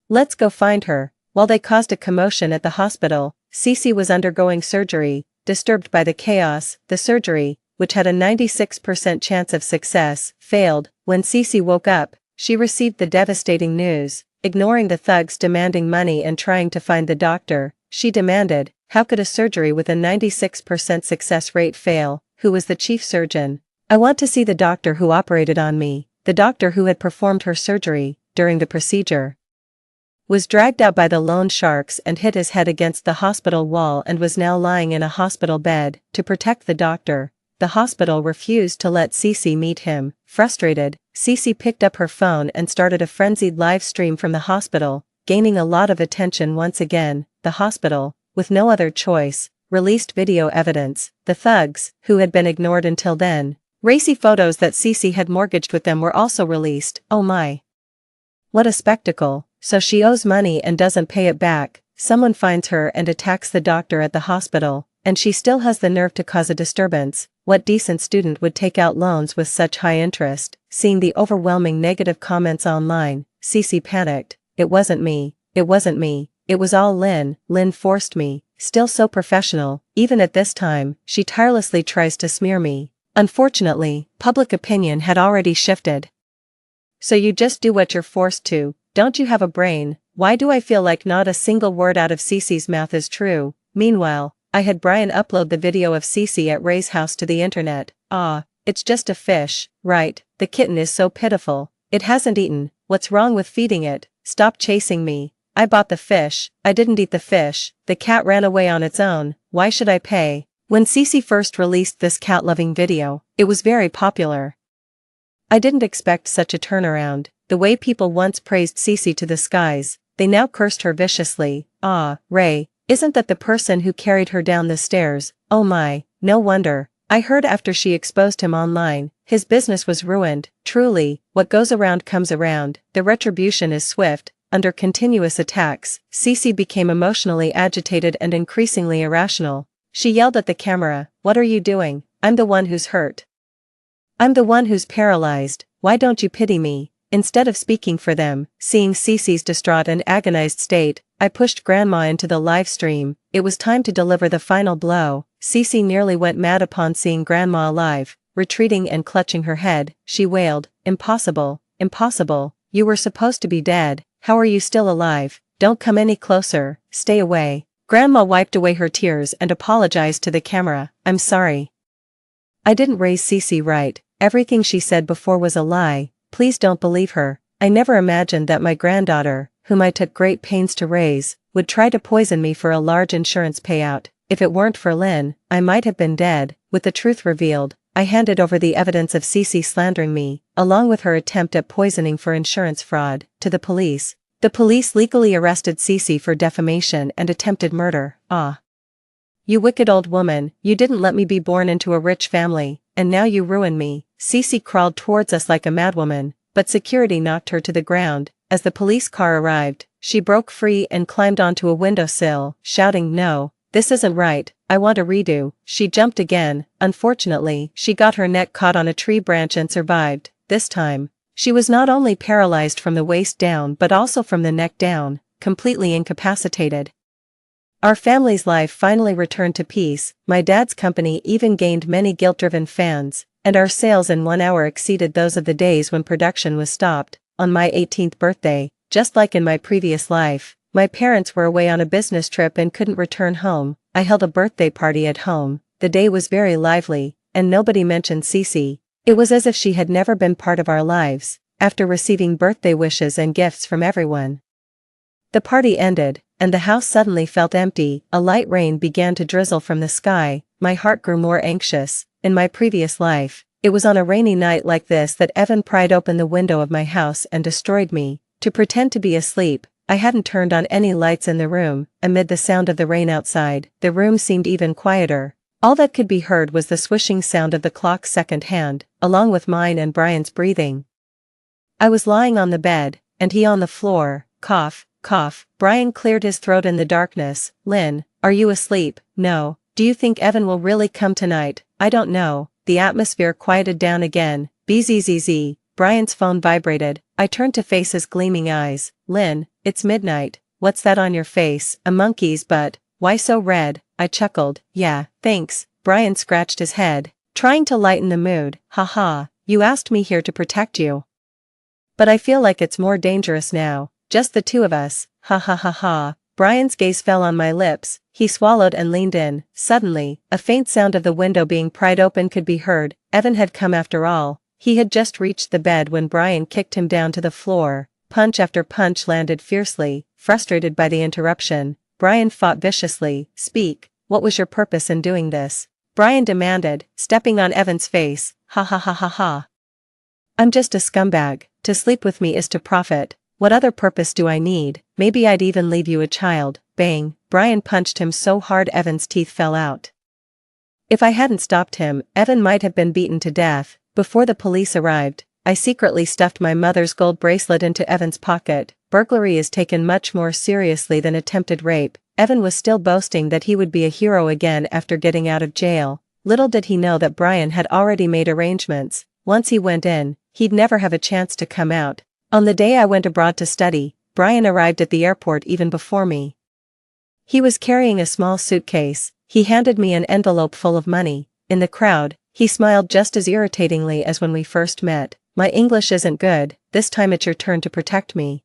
Let's go find her. While they caused a commotion at the hospital, Cece was undergoing surgery. Disturbed by the chaos, the surgery, which had a 96% chance of success, failed. When Cece woke up, she received the devastating news. Ignoring the thugs demanding money and trying to find the doctor, she demanded, how could a surgery with a 96% success rate fail? Who was the chief surgeon? I want to see the doctor who operated on me. The doctor who had performed her surgery, during the procedure, was dragged out by the loan sharks and hit his head against the hospital wall and was now lying in a hospital bed. To protect the doctor, the hospital refused to let Cece meet him. Frustrated, Cece picked up her phone and started a frenzied live stream from the hospital, gaining a lot of attention once again. The hospital, with no other choice, released video evidence. The thugs, who had been ignored until then, racy photos that Cece had mortgaged with them were also released. Oh my. What a spectacle. So she owes money and doesn't pay it back, someone finds her and attacks the doctor at the hospital, and she still has the nerve to cause a disturbance. What decent student would take out loans with such high interest? Seeing the overwhelming negative comments online, Cece panicked. It wasn't me. It wasn't me. It was all Lynn. Lynn forced me. Still so professional, even at this time, she tirelessly tries to smear me. Unfortunately, public opinion had already shifted. So you just do what you're forced to. Don't you have a brain? Why do I feel like not a single word out of Cece's mouth is true? Meanwhile, I had Brian upload the video of Cece at Ray's house to the internet. Ah, it's just a fish, right? The kitten is so pitiful. It hasn't eaten. What's wrong with feeding it? Stop chasing me. I bought the fish. I didn't eat the fish. The cat ran away on its own. Why should I pay? When Cece first released this cat-loving video, it was very popular. I didn't expect such a turnaround. The way people once praised Cece to the skies, they now cursed her viciously. Ah, Ray, isn't that the person who carried her down the stairs? Oh my, no wonder. I heard after she exposed him online, his business was ruined. Truly, what goes around comes around. The retribution is swift. Under continuous attacks, Cece became emotionally agitated and increasingly irrational. She yelled at the camera, "What are you doing? I'm the one who's hurt. I'm the one who's paralyzed. Why don't you pity me?" Instead of speaking for them, seeing Cece's distraught and agonized state, I pushed Grandma into the live stream. It was time to deliver the final blow. Cece nearly went mad upon seeing Grandma alive. Retreating and clutching her head, she wailed, "Impossible, impossible. You were supposed to be dead. How are you still alive? Don't come any closer. Stay away." Grandma wiped away her tears and apologized to the camera. "I'm sorry. I didn't raise Cece right. Everything she said before was a lie. Please don't believe her. I never imagined that my granddaughter, whom I took great pains to raise, would try to poison me for a large insurance payout. If it weren't for Lynn, I might have been dead." With the truth revealed, I handed over the evidence of Cece slandering me, along with her attempt at poisoning for insurance fraud, to the police. The police legally arrested Cece for defamation and attempted murder. Ah. You wicked old woman, you didn't let me be born into a rich family, and now you ruin me. Cece crawled towards us like a madwoman, but security knocked her to the ground. As the police car arrived, she broke free and climbed onto a windowsill, shouting, "No, this isn't right, I want a redo." She jumped again. Unfortunately, she got her neck caught on a tree branch and survived. This time, she was not only paralyzed from the waist down but also from the neck down, completely incapacitated. Our family's life finally returned to peace. My dad's company even gained many guilt-driven fans, and our sales in 1 hour exceeded those of the days when production was stopped. On my 18th birthday, just like in my previous life, my parents were away on a business trip and couldn't return home. I held a birthday party at home. The day was very lively, and nobody mentioned Cece. It was as if she had never been part of our lives. After receiving birthday wishes and gifts from everyone, the party ended, and the house suddenly felt empty. A light rain began to drizzle from the sky. My heart grew more anxious. In my previous life, it was on a rainy night like this that Evan pried open the window of my house and destroyed me. To pretend to be asleep, I hadn't turned on any lights in the room. Amid the sound of the rain outside, the room seemed even quieter. All that could be heard was the swishing sound of the clock's second hand, along with mine and Brian's breathing. I was lying on the bed, and he on the floor. Cough, cough. Brian cleared his throat in the darkness. "Lynn, are you asleep?" "No." "Do you think Evan will really come tonight?" "I don't know." The atmosphere quieted down again. Bzzz. Brian's phone vibrated. I turned to face his gleaming eyes. "Lynn, it's midnight. What's that on your face?" "A monkey's butt." "Why so red?" I chuckled. "Yeah, thanks." Brian scratched his head, trying to lighten the mood. "Haha, you asked me here to protect you. But I feel like it's more dangerous now. Just the two of us. Ha ha ha ha." Brian's gaze fell on my lips. He swallowed and leaned in. Suddenly, a faint sound of the window being pried open could be heard. Evan had come after all. He had just reached the bed when Brian kicked him down to the floor. Punch after punch landed fiercely. Frustrated by the interruption, Brian fought viciously. "Speak, what was your purpose in doing this?" Brian demanded, stepping on Evan's face. "Ha ha ha ha ha. I'm just a scumbag. To sleep with me is to profit. What other purpose do I need? Maybe I'd even leave you a child." Bang! Brian punched him so hard Evan's teeth fell out. If I hadn't stopped him, Evan might have been beaten to death. Before the police arrived, I secretly stuffed my mother's gold bracelet into Evan's pocket. Burglary is taken much more seriously than attempted rape. Evan was still boasting that he would be a hero again after getting out of jail. Little did he know that Brian had already made arrangements. Once he went in, he'd never have a chance to come out. On the day I went abroad to study, Brian arrived at the airport even before me. He was carrying a small suitcase. He handed me an envelope full of money. In the crowd, he smiled just as irritatingly as when we first met. My English isn't good, this time it's your turn to protect me.